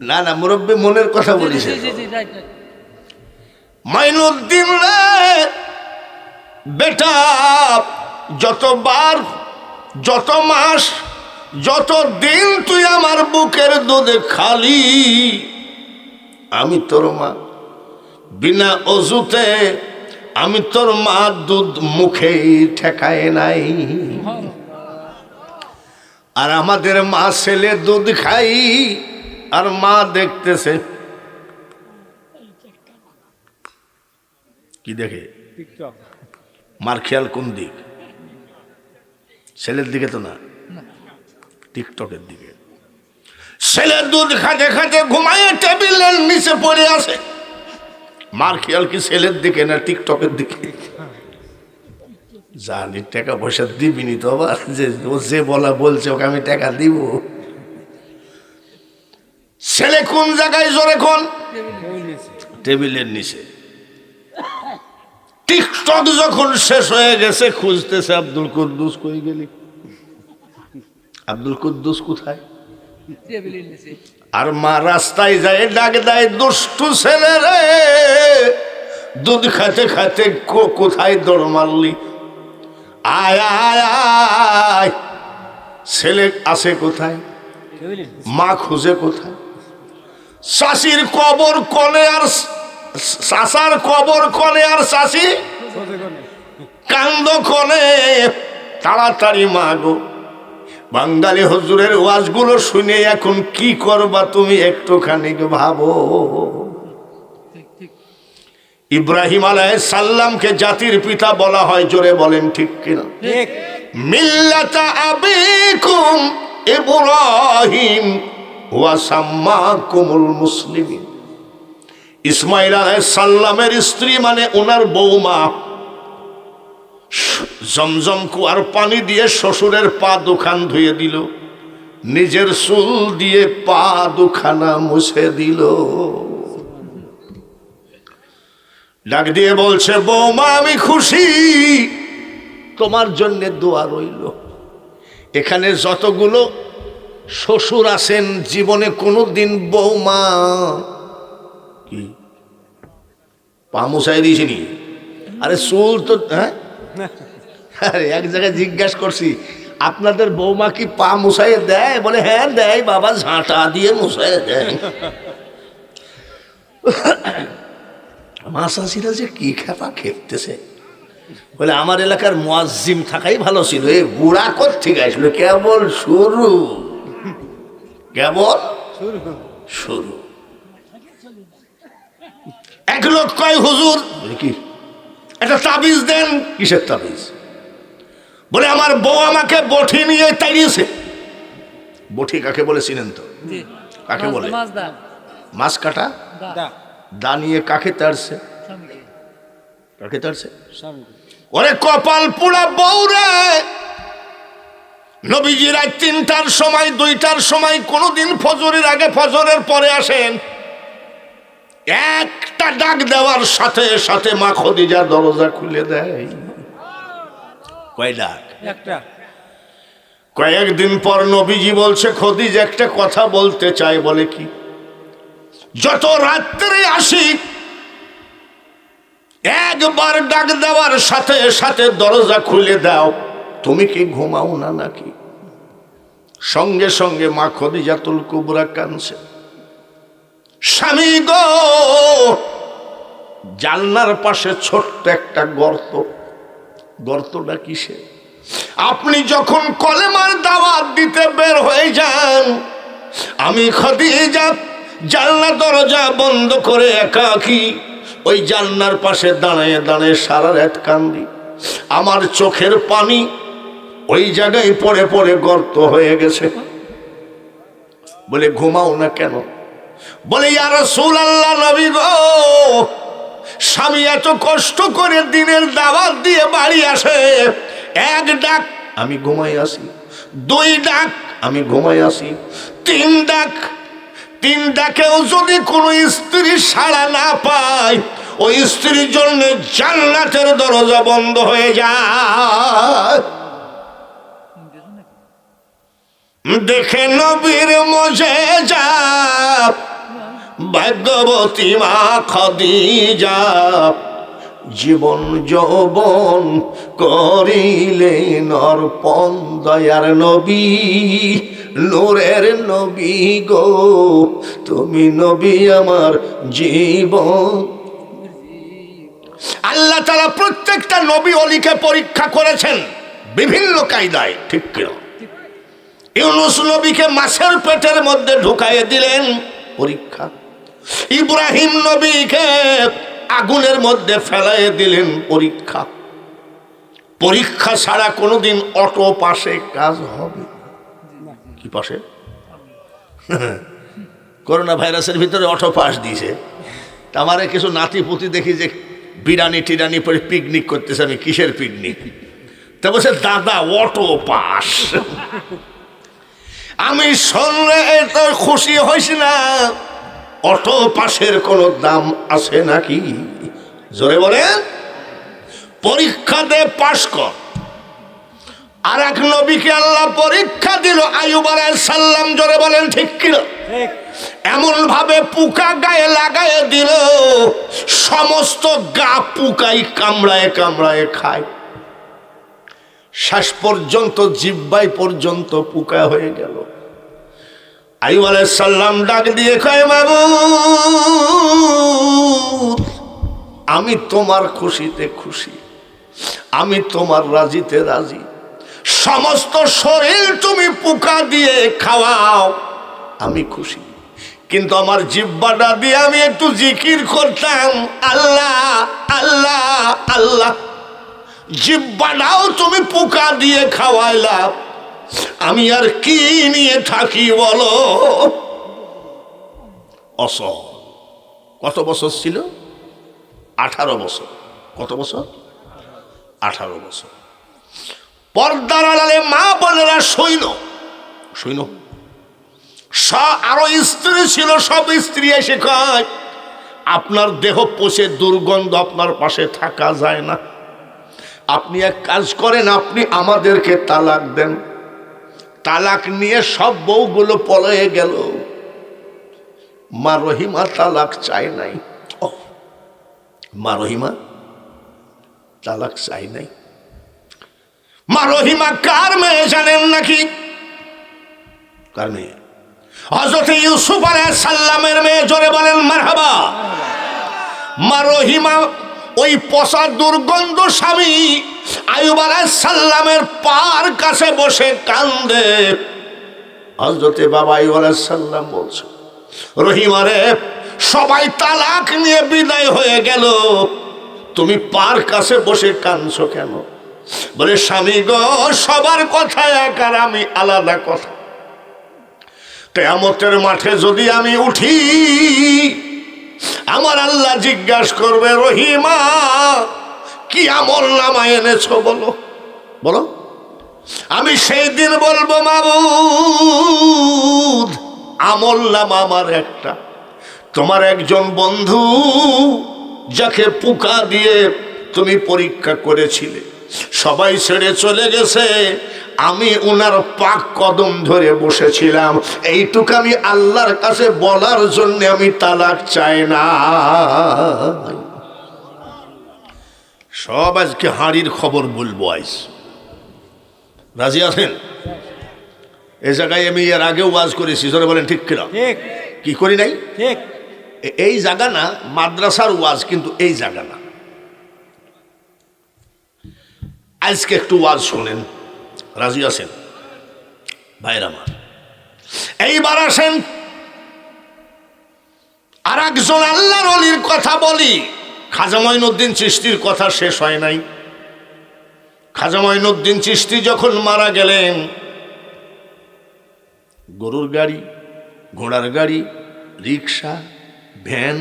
না না, মুরব্বী মনের কথা বলেছে। জি জি রাইট রাইট। মাইনুদ্দিন রে বেটা, যতবার, যত মাস, যত দিন তুই আমার বুকের দুধে খালি, আমি তোর মা বিনা অজুতে, আমি তোর মা দুধ মুখে ঠেকায় নাই। আর আমাদের মা ছেলে দুধ খাই আর মা দেখতেছে। কি দেখে? টিকটক মার খেয়াল কোন দিক? ছেলের দিকে তো না, টিকটকের দিকে। ছেলের দুধ খাতে খাতে ঘুমায় টেবিলের নিচে পড়ে আছে। মার খেয়াল কি ছেলের দিকে না টিকটকের দিকে? জানি টাকা পয়সা দিবিনি তো আবার, যে বলা বলছে ওকে আমি টাকা দিব। ছেলে কোন জায়গায় জোরে কোন? টেবিলের নিচে। টিকটক যখন শেষ হয়ে গেছে খুঁজতেছে আব্দুল কুদ্দুস, কই গেলি? আব্দুল কুদ্দুস কোথায়? টেবিলের নিচে। আর মা রাস্তায় যায় ডাক দেয়, দুষ্টু ছেলে রে দুধ খাতে খাতে কোথায় দৌড় মারলি? আয় আয় আয়। ছেলে আছে কোথায়? মা খুঁজে কোথায়? শাশির কবর কনে আর শাসার কবর কনে আর শাশি কান্দ কনে। তাড়াতাড়ি মা গো, বাঙালি হুজুরের ওয়াজগুলো শুনে এখন কি করবা তুমি একটুখানি ভাবো। ঠিক ঠিক। ইব্রাহিম আলাইহিস সালামকে জাতির পিতা বলা হয়, জোরে বলেন ঠিক কিনা? ঠিক মিল্লাতা আবিকুম ইব্রাহিম ওয়া সাম্মাকুমুল মুসলিমিন। ইসমাইল আলাইহিস সালামের স্ত্রী মানে ওনার বৌমা জমজম কুয়ার পানি দিয়ে শ্বশুরের পা দুখান ধুয়ে দিল, নিজের চুল দিয়ে পা দুখানা মুছে দিল। ডাক দিয়ে বলছে, বৌমা আমি খুশি, তোমার জন্য দোয়া রইল। এখানে যতগুলো শ্বশুর আছেন জীবনে কোনোদিন বৌমা কি পা মুছাই দিয়েছিনি? আরে চুল তো, হ্যাঁ, আরে এক জায়গায় জিজ্ঞাসা করছি, আপনাদের বৌমা কি পা মুছাইয়ে দেয়? বলে হ্যাঁ দেয় বাবা, ঝাঁটা দিয়ে মুছাইয়ে দেয়। মাসাসিরা যে কি খেপা খেপতেছে। বলে আমার এলাকার মুয়াজ্জিম থাকাই ভালো ছিল, এই বুড়া কোত্থেকে আসলো? কেবল শুরু, কেবল শুরু। এক লোক কয়, হুজুর কি একটা তাবিজ দেন। কিসের তাবিজ? বলে আমার বউ আমাকে বঠি নিয়ে তাড়িয়েছে। বঠি কাকে বলে চিনেন তো? জি। কাকে বলে? মাছ দা। মাছ কাটা দা দা নিয়ে কাকে তাড়ছে? স্বামীকে। কাকে তাড়ছে? স্বামী ওরে কপাল পুরা বউ রে! নবীজি রাত 3টার সময় 2টার সময় কোনোদিন ফজরের আগে ফজরের পরে আসেন, একটা ডাক দেওয়ার সাথে সাথে মা খদিজা দরজা খুলে দেয়। কয় ডাক? একটা কয়েকদিন পর নবীজি বলছে, খদিজা একটা কথা বলতে চাই। বলে কি? যত রাত্রে আসি একবার ডাক দেওয়ার সাথে সাথে দরজা খুলে দাও, তুমি কি ঘুমাও না নাকি? সঙ্গে সঙ্গে মা খদিজাতুল কুবরা কাঁদছে, স্বামী গো, জানলার পাশে ছোট্ট একটা গর্ত, গর্তটা কিসে? আপনি যখন কলেমার দাওয়াত দিতে বের হয়ে যান, আমি খদিজা জানলা দরজা বন্ধ করে একাকী ওই জানলার পাশে দাঁড়িয়ে দাঁড়িয়ে সারা রাত কান্দি। আমার চোখের পানি ওই জায়গায় পড়ে পড়ে গর্ত হয়ে গেছে। বলে ঘুমাও না কেন? বলে ইয়া রাসূলুল্লাহ, নবী গো, স্বামী এত কষ্ট করে দিনের দাওয়াত দিয়ে বাড়ি আসে, এক ডাক আমি ঘুমাই আসি, 2 ডাক আমি ঘুমাই আসি, 3 ডাক, 3 ডাকেও যদি কোনো স্ত্রী সাড়া না পায়, ওই স্ত্রীর জন্য জান্নাতের দরজা বন্ধ হয়ে যায়। দেখে নবীর মুজিজা ভাগ্যবতী মা খদিজা, জীবন যৌবন করিলেন অর্পণ দয়ার নবী, নূরের নবী গো, তুমি নবী আমার জীবন। আল্লাহ তাআলা প্রত্যেকটা নবী ওলিকে পরীক্ষা করেছেন বিভিন্ন কায়দায়, ঠিক কিনা? ইউনূস নবীকে মাছের পেটের মধ্যে ঢুকাইয়ে দিলেন, পরীক্ষা। ইব্রাহিম নবীকে আগুনের মধ্যে ফেলাইয়ে দিলেন, পরীক্ষা। পরীক্ষা ছাড়া কোনোদিন অটো পাশে কাজ হবে? কি পাশে? করোনা ভাইরাসের ভিতরে অটো পাস দিয়েছে। আমারে কিছু নাতিপুতি দেখি যে বিরানি টিরানি পরে পিকনিক করতেছে। আমি কিসের পিকনিক? তা বলছে দাদা অটো পাস। আমি শুনলে এত খুশি হইস না। অটো পাসের কোনো দাম আছে নাকি? জোরে বলেন। পরীক্ষা দে, পাশ কর। আর এক নবীকে আল্লাহ পরীক্ষা দিল, আইয়ুব আলাইহিস সালাম, জোরে বলেন ঠিক কিনা? এমন ভাবে পোকা গায়ে লাগায় দিল, সমস্ত গা পোকাই কামড়ায় কামড়ায় খায়। শেষ পর্যন্ত জিহ্বাই পর্যন্ত পোকা হয়ে গেল। আইয়ুব আলাইহিস সালাম ডাক দিয়ে কয়, মাবুদ, আমি তোমার খুশিতে খুশি, আমি তোমার রাজিতে রাজি। সমস্ত শরীর তুমি পোকা দিয়ে খাওয়াও, আমি খুশি। কিন্তু আমার জিহ্বাটা দিয়ে আমি একটু জিকির করতাম, আল্লাহ আল্লাহ আল্লাহ, জিহ্বাটাও তুমি পোকা দিয়ে খাওয়াইলা, আমি আর কি নিয়ে থাকি বলো? অসহ। কত বছর ছিল? 18 বছর। কত বছর? 18 বছর। পর্দার আড়ালে মা বোনেরা সইল, আরো স্ত্রী ছিল, সব স্ত্রী এসে কয়, আপনার দেহ পচে দুর্গন্ধ, আপনার পাশে থাকা যায় না। আপনি এক কাজ করেন, আপনি আমাদেরকে তালাক দেন। তালাক নিয়ে সব বউগুলো পলায়ে গেল। মা রহিমা তালাক চায় নাই। মা রহিমা তালাক চাই নাই। মা রহিমা কার মেয়ে জানেন নাকি? কার মেয়ে? হযরত ইউসুফ আলাইহিস সালামের মেয়ে। জোরে বলেন মারহাবা। মা রহিমা ওই পচা দুর্গন্ধ স্বামী আইয়ুব আলাইহিস সালামের পার কাছে বসে কান্দে। হযরতে বাবা আইয়ুব আলাইহিস সালাম বলছে, রহিমা রে, সবাই তালাক নিয়ে বিদায় হয়ে গেল, তুমি পার কাছে বসে কাঁদছো কেন? বলে, স্বামী গো, সবার কথা এক আর আমি আলাদা কথা। কিয়ামতের মাঠে যদি আমি উঠি, আমার আল্লাহ জিজ্ঞাসা করবে, রহিমা কি আমল নামা এনেছো বলো বলো। আমি সেই দিন বলবো, মাবুদ আমল নামা আমার একটা। তোমার একজন বন্ধু যাকে পোকা দিয়ে তুমি পরীক্ষা করেছিলে, সবাই ছেড়ে চলে গেছে, আমি উনার পাক কদম ধরে বসেছিলাম। এইটুকু আমি আল্লাহর কাছে বলার জন্য আমি তালাক চাই না। সব আজকে হাঁড়ির খবর বলবো। আইস রাজি আছেন? এই জায়গায় আমি এর আগেও ওয়াজ করেছি, জোরে বলেন ঠিক কিনা? ঠিক। কি করি নাই? ঠিক। এই জায়গা না মাদ্রাসার ওয়াজ, কিন্তু এই জায়গা না। আজকে একটু ওয়াজ শোনেন। রাজি আছেন ভাইরা আমার? এইবার আসেন আর একজন আল্লাহর ওলির কথা বলি। খাজা মঈনুদ্দিন চিশতির কথা শেষ হয় নাই। খাজা মঈনুদ্দিন চিশতি যখন মারা গেলেন, গরুর গাড়ি, ঘোড়ার গাড়ি, রিক্সা, ভ্যান,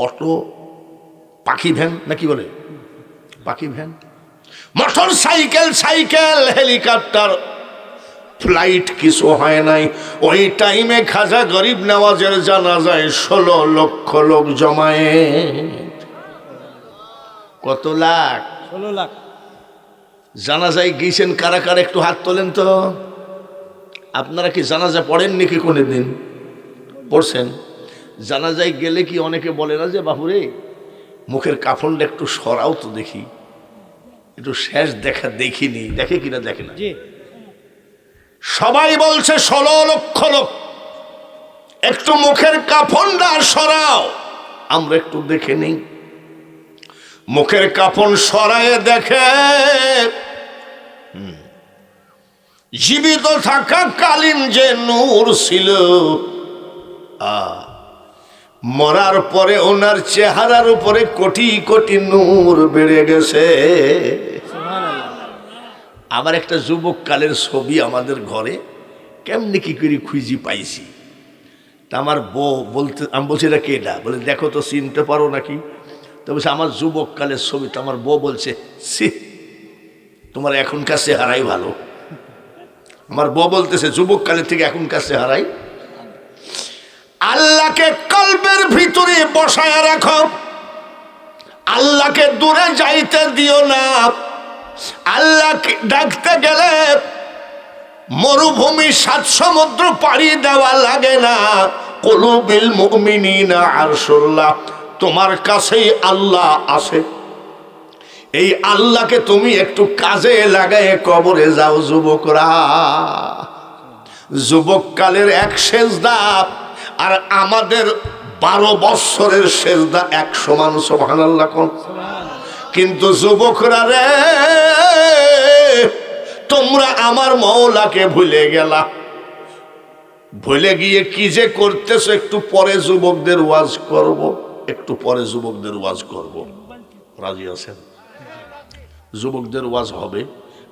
অটো, পাখি ভ্যান নাকি বলে, পাখি van, motor cycle, cycle, helicopter, flight কিছু হয় নাই। ওই টাইমে খাজা গরিব নওয়াজের জানাজায় 16 লক্ষ লোক জমায়ে। কত লাখ? 16 লাখ। জানাজায় গিয়েছেন কারা কারা একটু হাত তোলেন তো। আপনারা কি জানাজা পড়েন নাকি কোনোদিন? পড়ছেন? জানাজায় গেলে কি অনেকে বলে না যে, বাপুরে মুখের কাফনটা একটু সরাও তো দেখি, একটু শেষ দেখা দেখিনি। দেখে কিনা? দেখে না। জি। সবাই বলছে 16 লক্ষ লোক, একটু মুখের কাফনটা সরাও, আমরা একটু দেখে নেই। মুখের কাফন সরায়ে দেখে জীবিত থাকা কালীন যে নূর ছিল, মরার পরে ওনার চেহারার উপরে কোটি কোটি নূর বেড়ে গেছে। আমার একটা যুবক কালের ছবি আমাদের ঘরে, কেমনি কি করে খুঁজি পাইছি। তা আমার বউ বলতে, আমি বলছি এটা কেটা? বলে, দেখো তো চিনতে পারো নাকি? তো বলছে আমার যুবক কালের ছবি। তো আমার বউ বলছে, সি তোমার এখনকার চেহারাই ভালো। আমার বউ বলতেছে যুবক কালের থেকে এখনকার চেহারাই। আল্লাহকে কলবের ভিতরে বসায় রাখো, আল্লাহকে দূরে যাইতে দিও না। আল্লাহকে ডাকতে গেলে মরুভূমি 7 সমুদ্র পাড়ি দেওয়া লাগে না। কুলুবিল মুমিনিনা আরশুল্লাহ, তোমার কাছেই আল্লাহ আছে। এই আল্লাহকে তুমি একটু কাজে লাগায় কবরে যাও যুবকরা। যুবককালের এক সেজদা আর আমাদের 12 বৎসরের সেজদা এক সমান। সুবহানাল্লাহ। কিন্তু যুবকরা রে, তোমরা আমার মওলাকে ভুলে গেলা। ভুলে গিয়ে কি যে করতেছো, একটু পরে যুবকদের ওয়াজ করব, একটু পরে যুবকদের ওয়াজ করব। রাজি আছেন? যুবকদের ওয়াজ হবে।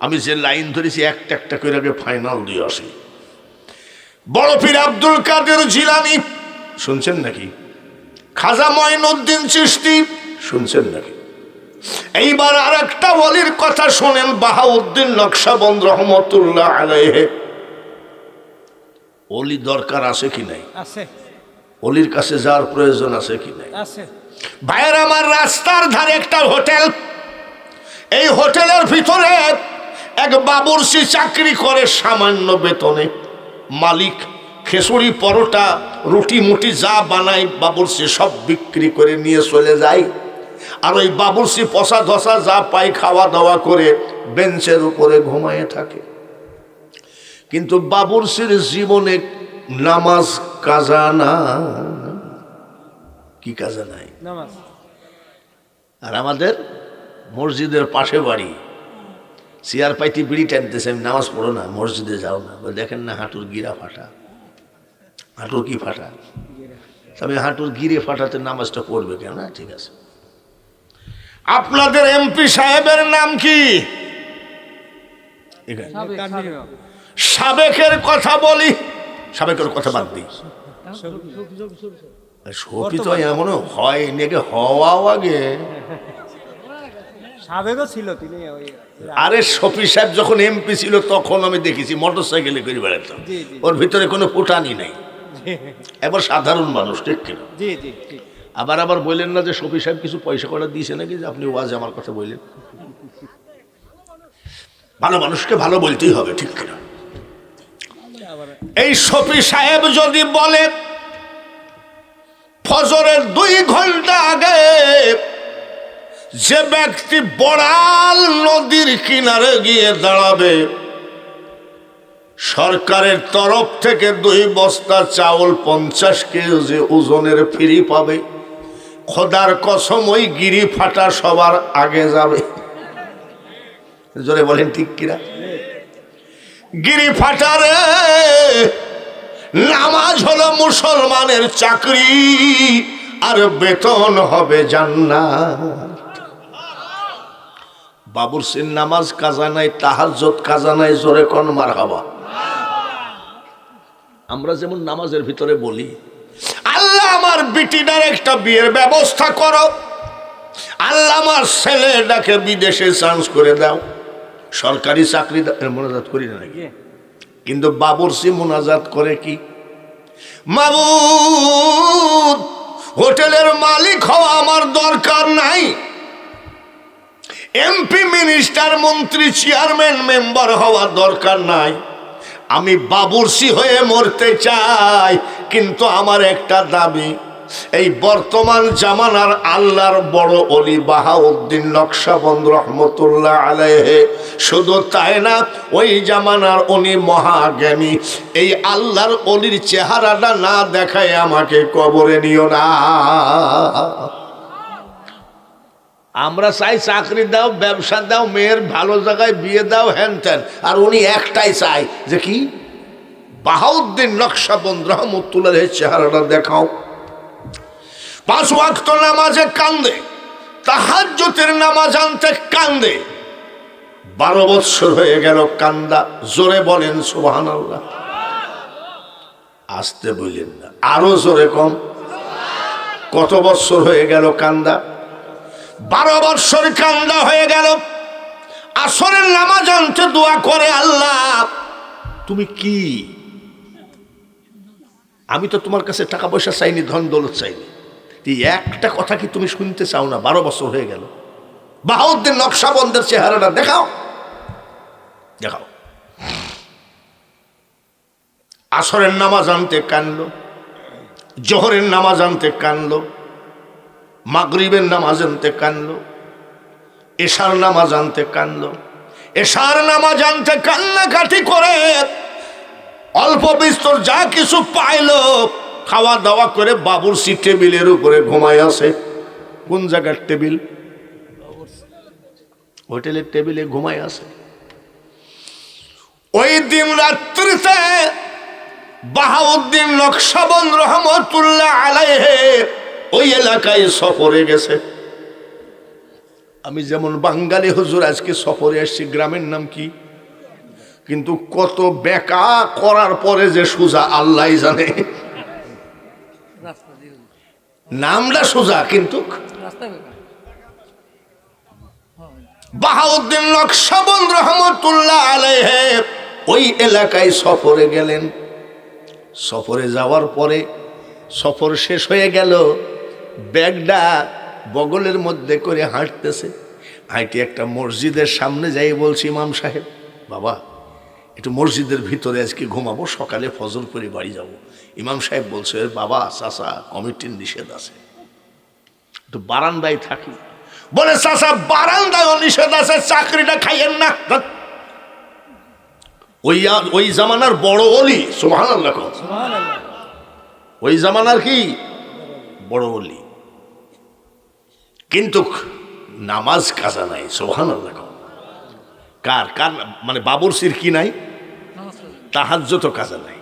আমি যে লাইন ধরেছি একটা একটা করে আগে ফাইনাল দিয়ে আসি। বড় পীর আব্দুল কাদের জিলানী শুনছেন নাকি? খাজা মঈনুদ্দিন চিশতি শুনছেন নাকি? এইবার আর একটা ওলির কথা শোনেন, বাহাউদ্দিন নকশবন্দ রহমতুল্লাহ আলাইহি। ওলি দরকার আছে কি নাই? আছে। অলির কাছে যাওয়ার প্রয়োজন আছে কি নাই? আছে। ভাইয়ের আমার, রাস্তার ধারে একটা হোটেল, এই হোটেলের ভিতরে এক বাবুর্চি চাকরি করে সামান্য বেতনে। মালিক খেসুড়ি পরোটা রুটি মুটি যা বানায় বাবুর্চি সব বিক্রি করে নিয়ে চলে যায়। আর ওই বাবুর্চি পচা ধসা যা পায় খাওয়া দাওয়া করে বেঞ্চের উপরে ঘুমায়ে থাকে। কিন্তু বাবুর্চির জীবনে নামাজ কাজা না, কি কাজা নাই? নামাজ। আর আমাদের মসজিদের পাশে বাড়ি, চেয়ার পাইতে বিড়ি টানতেছে, আমি নামাজ পড়ো না, মসজিদে যাও না। দেখেন না হাঁটুর গিরা ফাটা। হাঁটুর কি ফাটা? আমি হাঁটুর গিরে ফাটাতে নামাজটা পড়বে কেন? না, ঠিক আছে। আপনাদের এমপি সাহেবের নাম কি? সাবেকের কথা বলি, সাবেকের কথা বাদ দিই। সফি তো এমনও হয় নাকি, হওয়াও আগে। সাবেকও ছিল তিনি। আরে শফি সাহেব যখন এমপি ছিল তখন আমি দেখেছি মোটর সাইকেলে করে বেড়াতাম, ওর ভিতরে কোনো ফুটানি নাই। এবার সাধারণ মানুষ, ঠিক কিনা? জি জি জি। আবার বললেন না যে শফি সাহেব কিছু পয়সা করা দিয়েছে নাকি, যে আপনি ওয়াজ আমার কথা বললেন। ভালো মানুষকে ভালো বলতেই হবে, ঠিক কিনা? এই শফি সাহেব যদি বলে ফজরের 2 ঘন্টা আগে যে ব্যক্তি বড়াল নদীর কিনারে গিয়ে দাঁড়াবে, সরকারের তরফ থেকে 2 বস্তা চাউল 50 কেজি ওজনের ফ্রি পাবে। খোদার কসম ওই গিরি ফাটা সবার আগে যাবে। জোরে বলেন ঠিক কিনা? গিরি ফাটারে নামাজ হলো মুসলমানের চাকরি, আর বেতন হবে জান্নাত। বাবুর্চির নামাজ কাজা নাই, তাহাজ্জুদ কাজা নাই, জোরে কোন মারহাবা। আমরা যেমন নামাজের ভিতরে বলি, আল্লাহ আমার বিটিটার একটা বিয়ের ব্যবস্থা করো, আল্লাহ আমার ছেলেটাকে বিদেশে চান্স করে দাও, সরকারি চাকরি মোনাজাত করি না নাকি? কিন্তু বাবুর্চি মোনাজাত করে কি? মাবুদ, হোটেলের মালিক হওয়া আমার দরকার নাই, এমপি মিনিস্টার মন্ত্রী চেয়ারম্যান মেম্বার হওয়া দরকার নাই, আমি বাবুর্চি হয়ে মরতে চাই। কিন্তু আমার একটা দাবি, এই বর্তমান জামানার আল্লাহর বড় অলি বাহাউদ্দিন নকশবন্দ রহমতুল্লাহ আলাইহি, শুধু তাই না, ওই জামানার উনি মহাজ্ঞানী, এই আল্লাহর অলির চেহারাটা না দেখায় আমাকে কবরে নিও না। আমরা চাই চাকরি দাও, ব্যবসা দাও, মেয়ের ভালো জায়গায় বিয়ে দাও, হ্যান ত্যান। আর উনি একটাই চাই যে কি, বাহাউদ্দিন নকশবন্দ রহমতুল্লাহ চেহারাটা দেখাও। 5 ওয়াক্ত নামাজে কান্দে, তাহাজ্জুদের নামাজ আনতে কান্দে, 12 বৎসর হয়ে গেল কান্দা। জোরে বলেন সুবহানাল্লাহ। আসতে বললেন না, আরো জোরে কম। কত বৎসর হয়ে গেল কান্দা? 12 বৎসর কান্দা হয়ে গেল। আসরের নামাজ আনতে দোয়া করে, আল্লাহ তুমি কি, আমি তো তোমার কাছে টাকা পয়সা চাইনি, ধন দৌলত চাইনি, একটা কথা কি তুমি শুনতে চাও না? 12 বছর হয়ে গেল, বাহাউদ্দিন নকশবন্দের চেহারাটা দেখাও, দেখাও। আসরের নামাজ আনতে কানলো, জোহরের নামাজ আনতে কানলো, মাগরিবের নামাজ আনতে কানলো, এশার নামাজ আনতে কানলো। এশার নামাজ আনতে কান্নাকাটি করে অল্প বিস্তর যা কিছু পাইলো, খাওয়া দাওয়া করে বাবুর্চি টেবিলের উপরে ঘুমায় আছে। কোন জায়গার টেবিল? হোটেলের টেবিলে ঘুমায় আছে। ওই দিন রাত্রিতে বাহাউদ্দিন নকশবন্দ রহমতুল্লাহ আলাইহি ওই এলাকায় সফরে গেছে। আমি যেমন বাঙালি হুজুর আজকে সফরে আসছি, গ্রামের নাম কি, কিন্তু কত বেকা করার পরে যে সোজা আল্লাহ জানে। নামটা সোজা কিন্তু বাহাউদ্দিন নকশবন্দ রহমতুল্লাহ আলাইহি ওই এলাকায় সফরে গেলেন। সফরে যাওয়ার পরে সফর শেষ হয়ে গেল, ব্যাগটা বগলের মধ্যে করে হাঁটতেছে। হাঁটে একটা মসজিদের সামনে যাই বলছি, ইমাম সাহেব বাবা একটু মসজিদের ভিতরে আজকে ঘুমাবো, সকালে ফজর করে বাড়ি যাব। ইমাম সাহেব বলছে, বাবা চাচা কমিটির নিষেধ আছে, একটু বারান্দায় থাকি। বলে চাচা বারান্দায় নিষেধ আছে, চাকরিটা খাইয়েন না। ওই জামানার বড় অলি, সুবহানাল্লাহ, ওই জামানার কি বড় অলি, কিন্তু নামাজ কাজা নাই। সুবহানাল্লাহ। কার কার মানে বাবুরসির কি নাই? তাহাজ্জুদ কাজা নাই।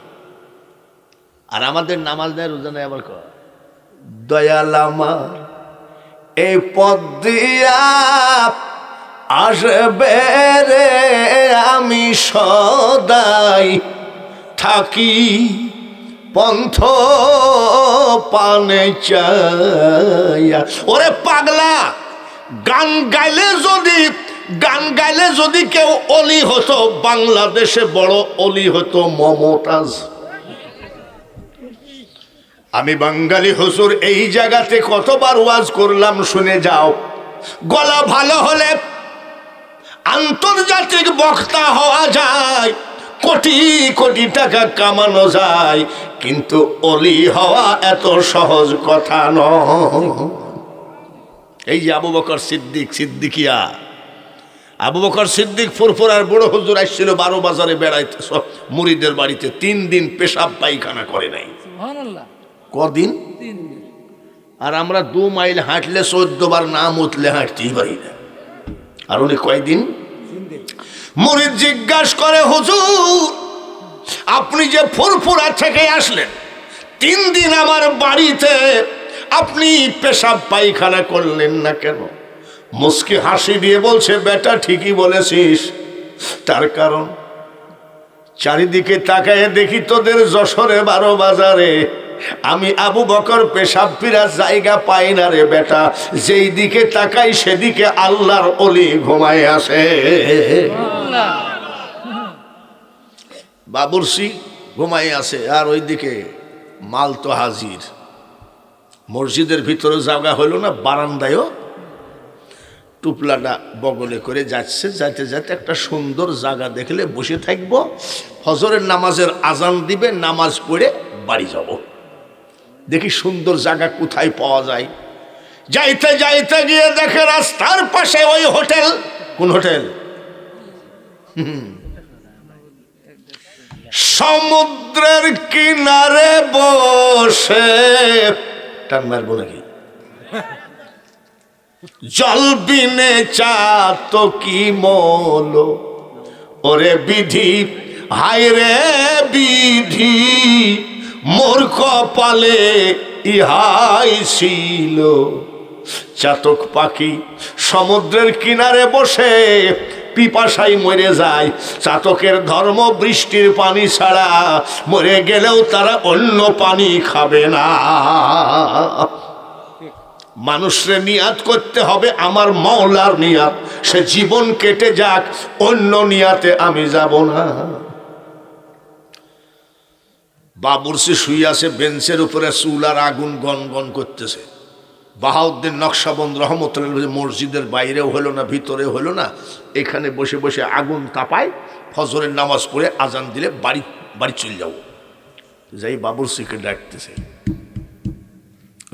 আর আমাদের নামাজ নাই, রোজা নাই। আবার কর দয়াল আমার এই পথ দিয়া আসবে রে, আমি সদাই থাকি পন্থ পানে চাইয়া। ওরে পাগলা, গান গাইলে যদি কেউ অলি হতো, বাংলাদেশে বড় অলি হতো মমতাজ। আমি বাঙালি হুজুর এই জায়গাতে কতবার ওয়াজ করলাম, শুনে যাও। গলা ভালো হলে আন্তর্জাতিক বক্তা হওয়া যায়, কোটি কোটি টাকা কামানো যায়, কিন্তু অলি হওয়া এত সহজ কথা নয়। এই যে আবু বকর সিদ্দিকিয়া, আবু বকর সিদ্দিক ফুরফুরার বড় হুজুর আসছিল 12 বাজারে বেড়াইতে, মুরিদের বাড়িতে 3 দিন পেশাব পায়খানা করে নাই। সুবহানাল্লাহ। কদিন? 3 দিন। আর আমরা 2 মাইল হাঁটলে 14 বার না মুতলে হাঁটতেই পারি না। আর উনি কয়দিন? মুরিদ জিজ্ঞাসা করে, হুজুর আপনি যে ফুরফুরা থেকে আসলেন, 3 দিন আমার বাড়িতে আপনি পেশাব পায়খানা করলেন না কেন? মুস্কি হাসি দিয়ে বলছে, বেটা ঠিকই বলেছিস। তার কারণ চারিদিকে তাকায় দেখি তোদের যশোরে 12 বাজারে আমি আবু বকর পেশাব ফিরার জায়গা পাই না রে বেটা। যেই দিকে তাকাই সেদিকে আল্লাহর অলি ঘুমায় আসে। বাবুরসি ঘুমাই আছে, আর ওইদিকে মাল তো হাজির। মসজিদের ভিতরে জায়গা হইল না, বারান্দায়ও টুপলাটা বগলে করে যাচ্ছে। যাইতে যাইতে একটা সুন্দর জায়গা দেখলে বসে থাকবো, ফজরের নামাজের আজান দিবে, নামাজ পড়ে বাড়ি যাব। দেখি সুন্দর জায়গা কোথায় পাওয়া যায়। যাইতে যাইতে গিয়ে দেখে রাস্তার পাশে ওই হোটেল। কোন হোটেল? সমুদ্রের কিনারে বসে টান মারবো নাকি? জল বিনে চা তো কি মলো, ওরে বিধি হায় রে বিধি, মোর কপালে ইহাই ছিল। চাতক পাখি সমুদ্রের কিনারে বসে পিপাসায় মরে যায়। চাতকের ধর্ম বৃষ্টির পানি ছাড়া, মরে গেলেও তারা অন্য পানি খাবে না। মানুষরে নিয়াত করতে হবে আমার মাওলার নিয়াত, সে জীবন কেটে যাক, অন্য নিয়াতে আমি যাব না। বাবুরসি শুয়ে আছে বেঞ্চের উপরে, চুলার আগুন গন গন করতেছে। বাহাউদ্দিন নকশবন্দ রহমতুল্লাহ মসজিদের বাইরেও হলো না, ভিতরেও হলো না, এখানে বসে বসে আগুন তাপায়। ফজরের নামাজ পড়ে আজান দিলে বাড়ি চলে যাবো। যাই বাবুরসিকে ডাকতেছে,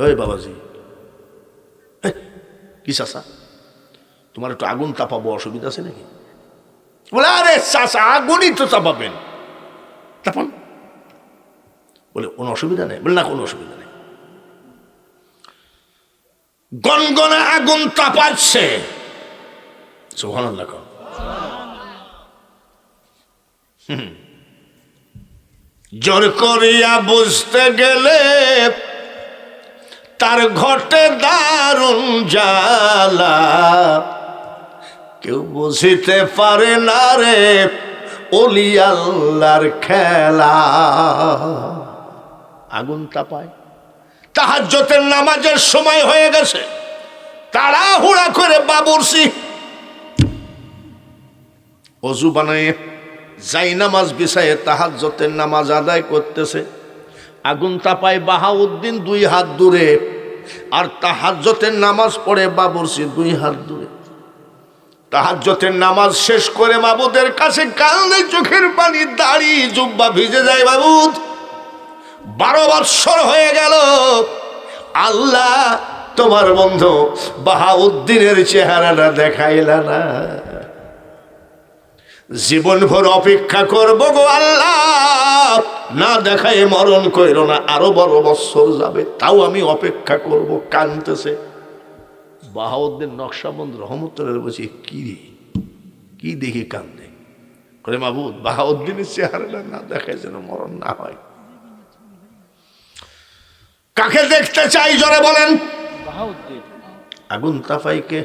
ওই বাবাজি, কি চাচা তোমার একটু আগুন তাপাবো, অসুবিধা আছে নাকি? বলে, আরে চাচা আগুনই তো তাপাবেন, তাপান। বলে কোনো অসুবিধা নেই? বলে না, কোনো অসুবিধা নেই। গনগনে আগুন তাপাচ্ছে। সুবহানাল্লাহ। জোর করিয়া বুঝতে গেলে তার ঘটে দারুণ জ্বালা, কেউ বুঝিতে পারে না রে ওলি আল্লাহর খেলা। আগুন তাপায়, তাহাজ্জুদের নামাজের সময় হয়ে গেছে, তাড়াহুড়া করে বাবুরসি ওযু বানায় যাই নামাজ বিছায়ে তাহাজ্জুদের নামাজ আদায় করতেছে। আগুন তাপায় বাহাউদ্দিন 2 হাত দূরে, আর তাহাজ্জুদের নামাজ পড়ে বাবুরসি 2 হাত দূরে। তাহাজ্জুদের নামাজ শেষ করে মাবুদের কাছে কাঁদে, চোখের পানি, দাড়ি জুব্বা ভিজে যায়। মাবুদ, 12 বৎসর হয়ে গেল, আল্লাহ তোমার বন্ধু বাহাউদ্দিনের চেহারাটা দেখাইলা না। জীবনভর অপেক্ষা করবো গো আল্লাহ, না দেখায় মরণ কইরো না, আরো বড় বৎসর যাবে, তাও আমি অপেক্ষা করব। কাঁদতেছে বাহাউদ্দিন নকশবন্দ রহমতুল্লাহ। বলছি কি রে, কি দেখে কান্দে? করে মাবুদ, বাহাউদ্দিনের চেহারাটা না দেখায় যেন মরণ না হয়। কাকে দেখতে চাই জোরে বলেন? বাহাউদ্দিন। আগুন তাপাইকে,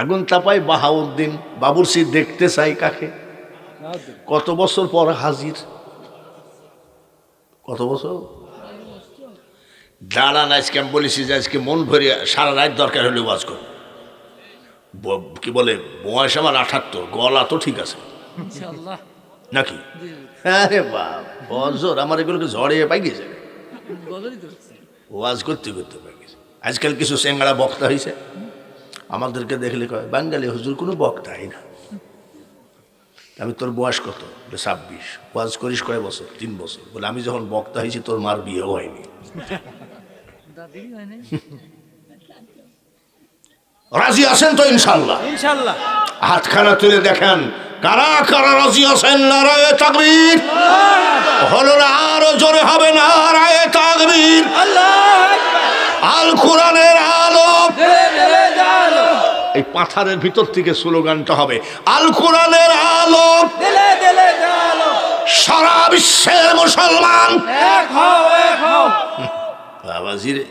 আগুন তাপাই বাহাউদ্দিন। বাবুরসি দেখতে চাই কাকে? বাহাউদ্দিন। কত বছর পর হাজির? কত বছর? দাঁড়ান, আজকে আমি বলেছি যে আজকে মন ভরে সারা রাত দরকার হলে ওয়াজ কর। কি বলে, বয়স আমার 78, গলা তো ঠিক আছে ইনশাআল্লাহ। নাকি? জি, আরে বাপ, বজর আমার এগুলোকে ঝড়ে পাই গেছে, গজলই তো হচ্ছে। ওয়াজ করতে করতে পাই গেছে। আজকাল কিছু চেঙ্গাড়া বক্তা হয়েছে, আমাদেরকে দেখলে কয় বাঙালি হুজুর কোনো বক্তাই না। আমি, তোর বয়স কত? 26। ওয়াজ করিস কয় বছর? 3 বছর। বলে আমি যখন বক্তা হয়েছি তোর মার বিয়েও হয়নি। দাদি হয় নাই। রাজি আছেন তো ইনশাল্লাহ? ইনশাআল্লাহ। হাতখানা তুলে দেখান কারা কারা রাজি আছেন। নারায়ে তাকবীর হলো না, আরো জোরে হবে নারায়ে তাকবীর। আল কোরআনের আলো, এই পাথারের ভিতর থেকে স্লোগানটা হবে আল কোরআনের আলো, সারা বিশ্বের মুসলমান বাবাজিরে।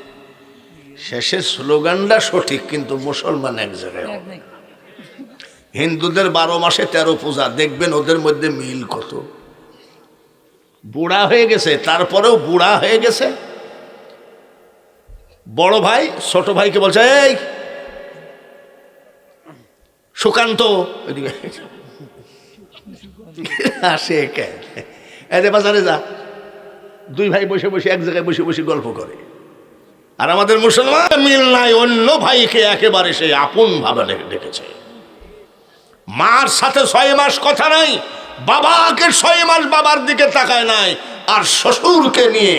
শেষের স্লোগানটা সঠিক, কিন্তু মুসলমান এক জায়গায় হবে। নাই। হিন্দুদের 12 মাসে 13 পূজা, দেখবেন ওদের মধ্যে মিল কত। বুড়া হয়ে গেছে, তারপরেও বুড়া হয়ে গেছে। বড় ভাই ছোট ভাইকে বলছে, এই সুকান্ত ওইদিকে আসে, এদের বাজারে যা। 2 ভাই বসে বসে এক জায়গায় বসে বসে গল্প করে। আর আমাদের মুসলমান মিল নাই, অন্য ভাইকে একেবারে সেই আপন ভাবে ডেকেছে। মার সাথে 6 মাস কথা নাই, বাবাকে 6 মাস বাবার দিকে তাকায় নাই। আর শ্বশুরকে নিয়ে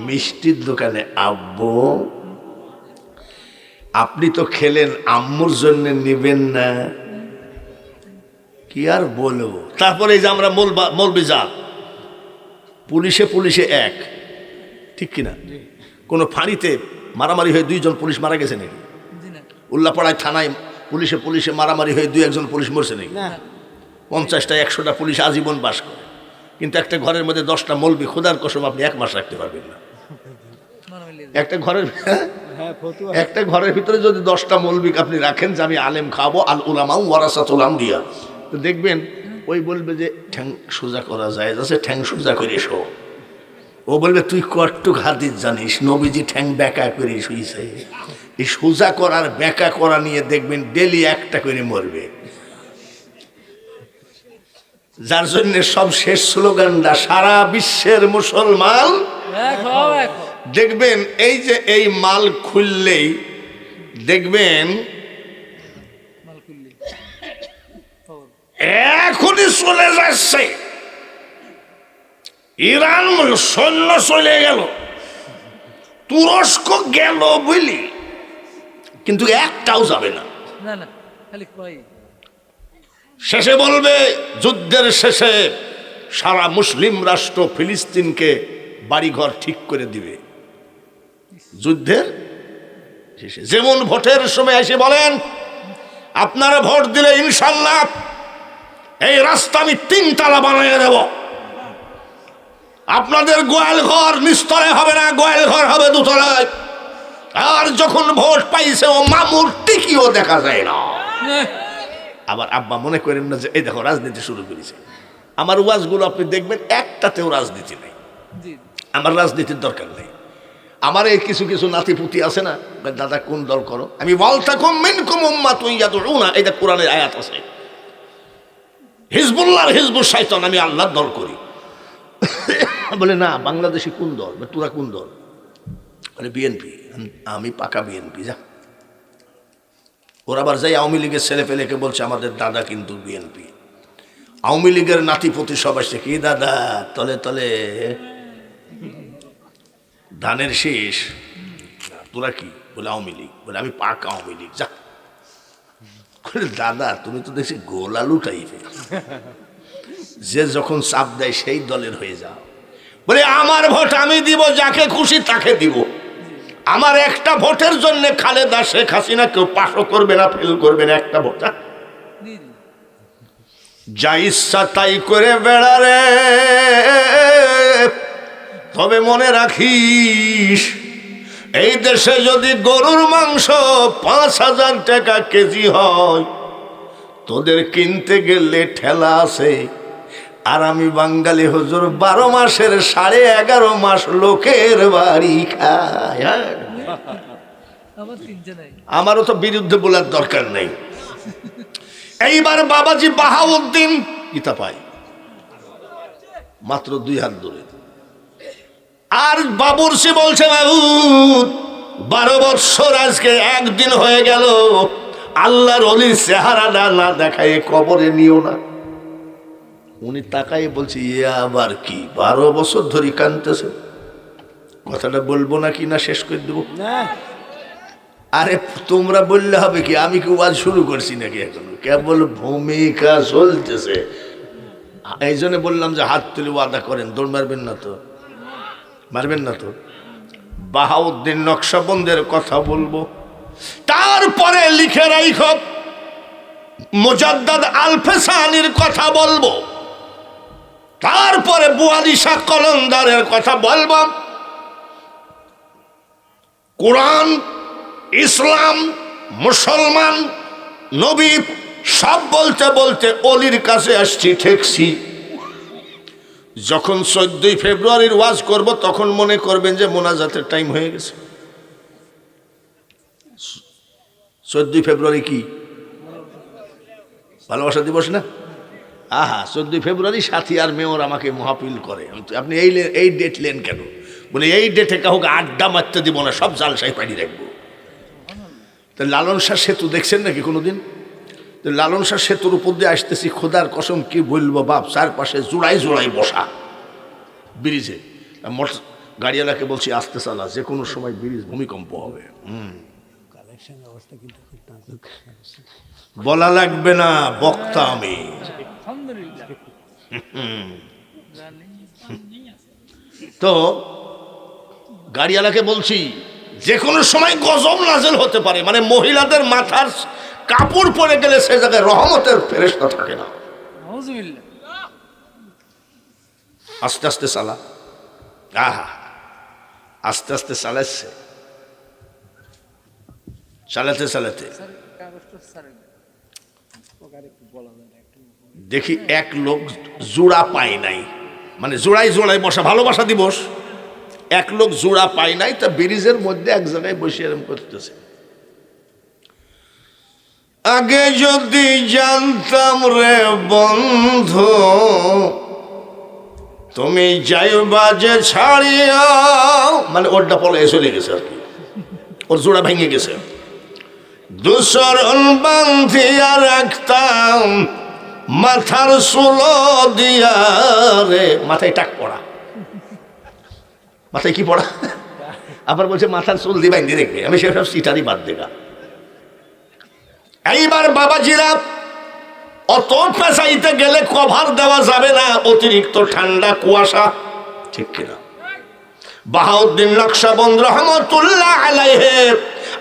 মিষ্টির দোকানে, আব্বু আপনি তো খেলেন, আম্মুর জন্য নেবেন না? কি আর বলবো। তারপরে এই যে আমরা মৌলবি জাত, পুলিশে পুলিশে এক, ঠিক কিনা? কোনো ফাঁড়িতে মারামারি হয়ে 2 জন পুলিশ মারা গেছে নাকি? জি না। উল্লাপাড়ায় থানায় পুলিশে পুলিশে মারামারি হয়ে 2-1 জন পুলিশ মরছে নাকি? না। 50টা 100টা পুলিশ আজীবন বাস করে, কিন্তু একটা ঘরের মধ্যে 10টা মৌলবি, খোদার কসম আপনি 1 মাস রাখতে পারবেন না। মানা মিলিয়ে একটা ঘরের হ্যাঁ, ফতুয়া। একটা ঘরের ভিতরে যদি 10টা মৌলবি আপনি রাখেন যে আমি আলেম খাবো, আল উলামা ওয়ারাসাতুল আমবিয়া, তো দেখবেন ওই বলবে যে ঠ্যাং সোজা করা যায়, যাচ্ছে ঠ্যাং সোজা করে শো। ও বলবে তুই কটটুক হাদিস জানিস, নবীজি ঠ্যাং ব্যাকা করে শুইছে। এই সোজা করার ব্যাকা করা নিয়ে দেখবেন ডেলি একটা করে মরবে। যার জন্য সব শেষ স্লোগানটা সারা বিশ্বের মুসলমান দেখবেন। এই যে এই মাল খুললেই দেখবেন মাল খুললি এখনই চলে যাচ্ছে ইরান, সৈন্য চলে গেল, তুরস্ক গেল বুঝলি, কিন্তু একটাও যাবে না। না না, খালি কই। শেষে বলবে যুদ্ধের শেষে সারা মুসলিম রাষ্ট্র ফিলিস্তিনকে বাড়িঘর ঠিক করে দিবে। যুদ্ধের শেষে যেমন ভোটের সময় এসে বলেন আপনারা ভোট দিলে ইনশাল্লাহ এই রাস্তা আমি 3 তালা বানিয়ে দেব, আপনাদের গোয়াল ঘর নিস্তলায় হবে না, গোয়াল ঘর হবে 2 তলায়। আর যখন ভোট পাইছে ও মামুর টিকিও দেখা যায় না। আবার আব্বা মনে করেন না যে এই দেখো রাজনীতি শুরু করেছে। আমার ওয়াজগুলো আপনি দেখবেন একটাতেও রাজনীতি নেই। জি। আমার রাজনীতির দরকার নেই। আমার এই কিছু কিছু নাতিপুতি আছে না, দাদা কোন দল করো, আমি ওয়ালতাকুম মিনকুম উম্মাতুন ইয়াদউনা, এটা কোরআনের আয়াত আছে। হিজবুল্লাহর হিজবুল শয়তান, আমি আল্লাহর দল করি। বলে না, বাংলাদেশি কোন দল? তোরা কোন দল? বলে বিএনপি। আমি পাকা বিএনপি। যা, ওরা আবার যাই আওয়ামী লীগের ছেলে পেলেকে বলছে আমাদের দাদা কিন্তু বিএনপি। আওয়ামী লীগের নাতিপতি সব আসছে, কি দাদা তলে তলে ধানের শীষ, তোরা কি? বলে আওয়ামী লীগ। বলে আমি পাকা আওয়ামী লীগ। যা, দাদা তুমি তো দেখছি গোলালু টাইপের, যে যখন চাপ দেয় সেই দলের হয়ে যাও। বলে আমার ভোট আমি দিব, যাকে খুশি তাকে দিব। আমার একটা ভোটের জন্য খালেদা শেখ হাসিনা কেউ পাশও করবে না, ফেল করবে না, একটা ভোট। যা ইচ্ছা তাই করে বেড়ারে, তবে মনে রাখিস এই দেশে যদি গরুর মাংস 5,000 টাকা কেজি হয়, তোদের কিনতে গেলে ঠেলা আছে। আর আমি বাঙালি হুজুর 12 মাসের 11.5 মাস লোকের বাড়ি খায়। আবার তিনটে নাই। আমারও তো বিরুদ্ধে বলার দরকার নেই। এইবার বাবাজি বাহাউদ্দিন গীতা পায় মাত্র 2 হাত দূরে। আর বাবুরসি বলছে, বাবু 12 বৎসর আজকে একদিন হয়ে গেল, আল্লাহর ওলির চেহারাটা না দেখায় কবরে নিও না। উনি তাকাই বলছে, ইয়ে আবার কি? 12 বছর ধরে কাঁদতেছে, কথাটা বলবো না কি না শেষ করে দেবো? আরে তোমরা বললে হবে কি? আমি কি ওয়াজ শুরু করছি নাকি? এখনো কেবল ভূমিকা চলতেছে। এই জন্য বললাম যে হাত তুলে ওয়াদা করেন, দৌড় মারবেন না তো, মারবেন না তো। বাহাউদ্দিন নকশবন্দের কথা বলবো, তারপরে লিখে রাইখ মুজাদ্দাদ আলফেসানির কথা বলবো, তারপরে বুয়ালি শাহ কলন্দারের কথা বলবো। কোরআন, ইসলাম, মুসলমান, নবী সব বলতে বলতে অলির কাছে আসছি, ঠেকছি। যখন 14 ফেব্রুয়ারির ওয়াজ করব তখন মনে করবেন যে মোনাজাতের টাইম হয়ে গেছে। 14 ফেব্রুয়ারি কি ভালোবাসা দিবস না? আহা, 14 ফেব্রুয়ারি সাথী আর মেয়র আমাকে মহাপিল করে, আপনি এই ডেট লেন কেন? বলে এই ডেটে কাউকে আড্ডা মারতে দিব না, সব জালসাই পাড়ি রাখবো। তা লালন শাহ সেতু দেখছেন নাকি কোনোদিন? তো লালন শাহ সেতুর উপর দিয়ে আসতেছি, খোদার কসম কি বলবো বাপ, চারপাশে জোড়াই জোড়াই বসা ব্রিজে। গাড়িওয়ালাকে বলছি আস্তে চালা, যে কোনো সময় ব্রিজ ভূমিকম্প হবে। বলা লাগবে না, বক্তা আমি। আলহামদুলিল্লাহ। জানি। তো গাড়িওয়ালাকে বলছি যে কোনো সময় গজব নাজেল হতে পারে, মানে মহিলাদের মাথার কাপড় পরে গেলে সে জায়গায় রহমতের ফেরেশতা থাকে না। নাউজুবিল্লাহ। আস্তে আস্তে চালা। আহা, আস্তে আস্তে চালাচ্ছে, চালাতে চালাতে স্যার কাগজটা স্যার দেখি এক লোক জোড়া পায় নাই, মানে জোড়াই জোড়াই বসা, ভালোবাসা দিবস। এক লোক জোড়া পায় নাই, তা ব্রিজের মধ্যে এক জায়গায় বসে এরম করতেছে। আগে যদি জানতাম রে বন্ধু, তুমি যাইবা যে ছাড়িয়া, মানে ওরটা পলে চলে গেছে আর কি, ওর জোড়া ভেঙে গেছে। দুসরণ বান্ধিয়া রাখতাম মাথার চুল দিয়া রে, মাথায় টাক পড়া, মাথায় কি পড়া? আবার বলছে মাথার চুল দিয়ে বাঁধি রেখে, আমি সেসব সিটারই বাদ দেখা। এইবার বাবাজিরা অত পেঁচাইতে গেলে কভার দেওয়া যাবে না, অতিরিক্ত ঠান্ডা কুয়াশা, ঠিক কিনা? বাহাউদ্দিন নকশবন্দ রহমতুল্লাহ আলাইহি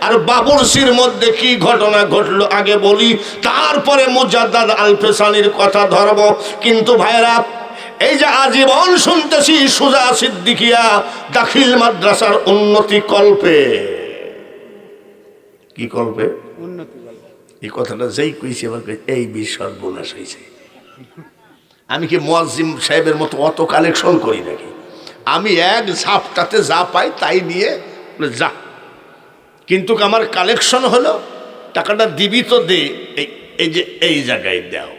আর বাবুরসির মধ্যে কি ঘটনা ঘটলো আগে বলি, তারপরে মুজাদ্দাদ আলফেসানির কথা ধরব। কিন্তু ভাইরা, এই যে আজীবন শুনতেছি সুজা সিদ্দিকিয়া দাখিল মাদ্রাসার উন্নতি কল্পে, কি কল্পে? উন্নতি। এই কথাটা যেই কইছি আমার এই বিষ সর্বনাশ হয়েছে। আমি কি মুয়াজ্জিম সাহেবের মতো অত কালেকশন করি নাকি? আমি এক ঝাপটাতে যা পাই তাই নিয়ে যা, কিন্তু আমার কালেকশন হলো টাকাটা দিবি তো দে, এই যে এই জায়গায় দাও।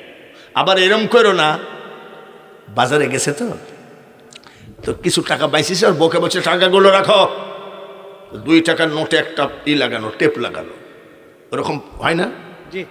আবার এরম করো না, বাজারে গেছে তো কিছু টাকা পাইছিস আর বকে বলছে টাকাগুলো রাখো, 2 টাকার নোটে একটা লাগানো, টেপ লাগানো, ওরকম হয় না? জি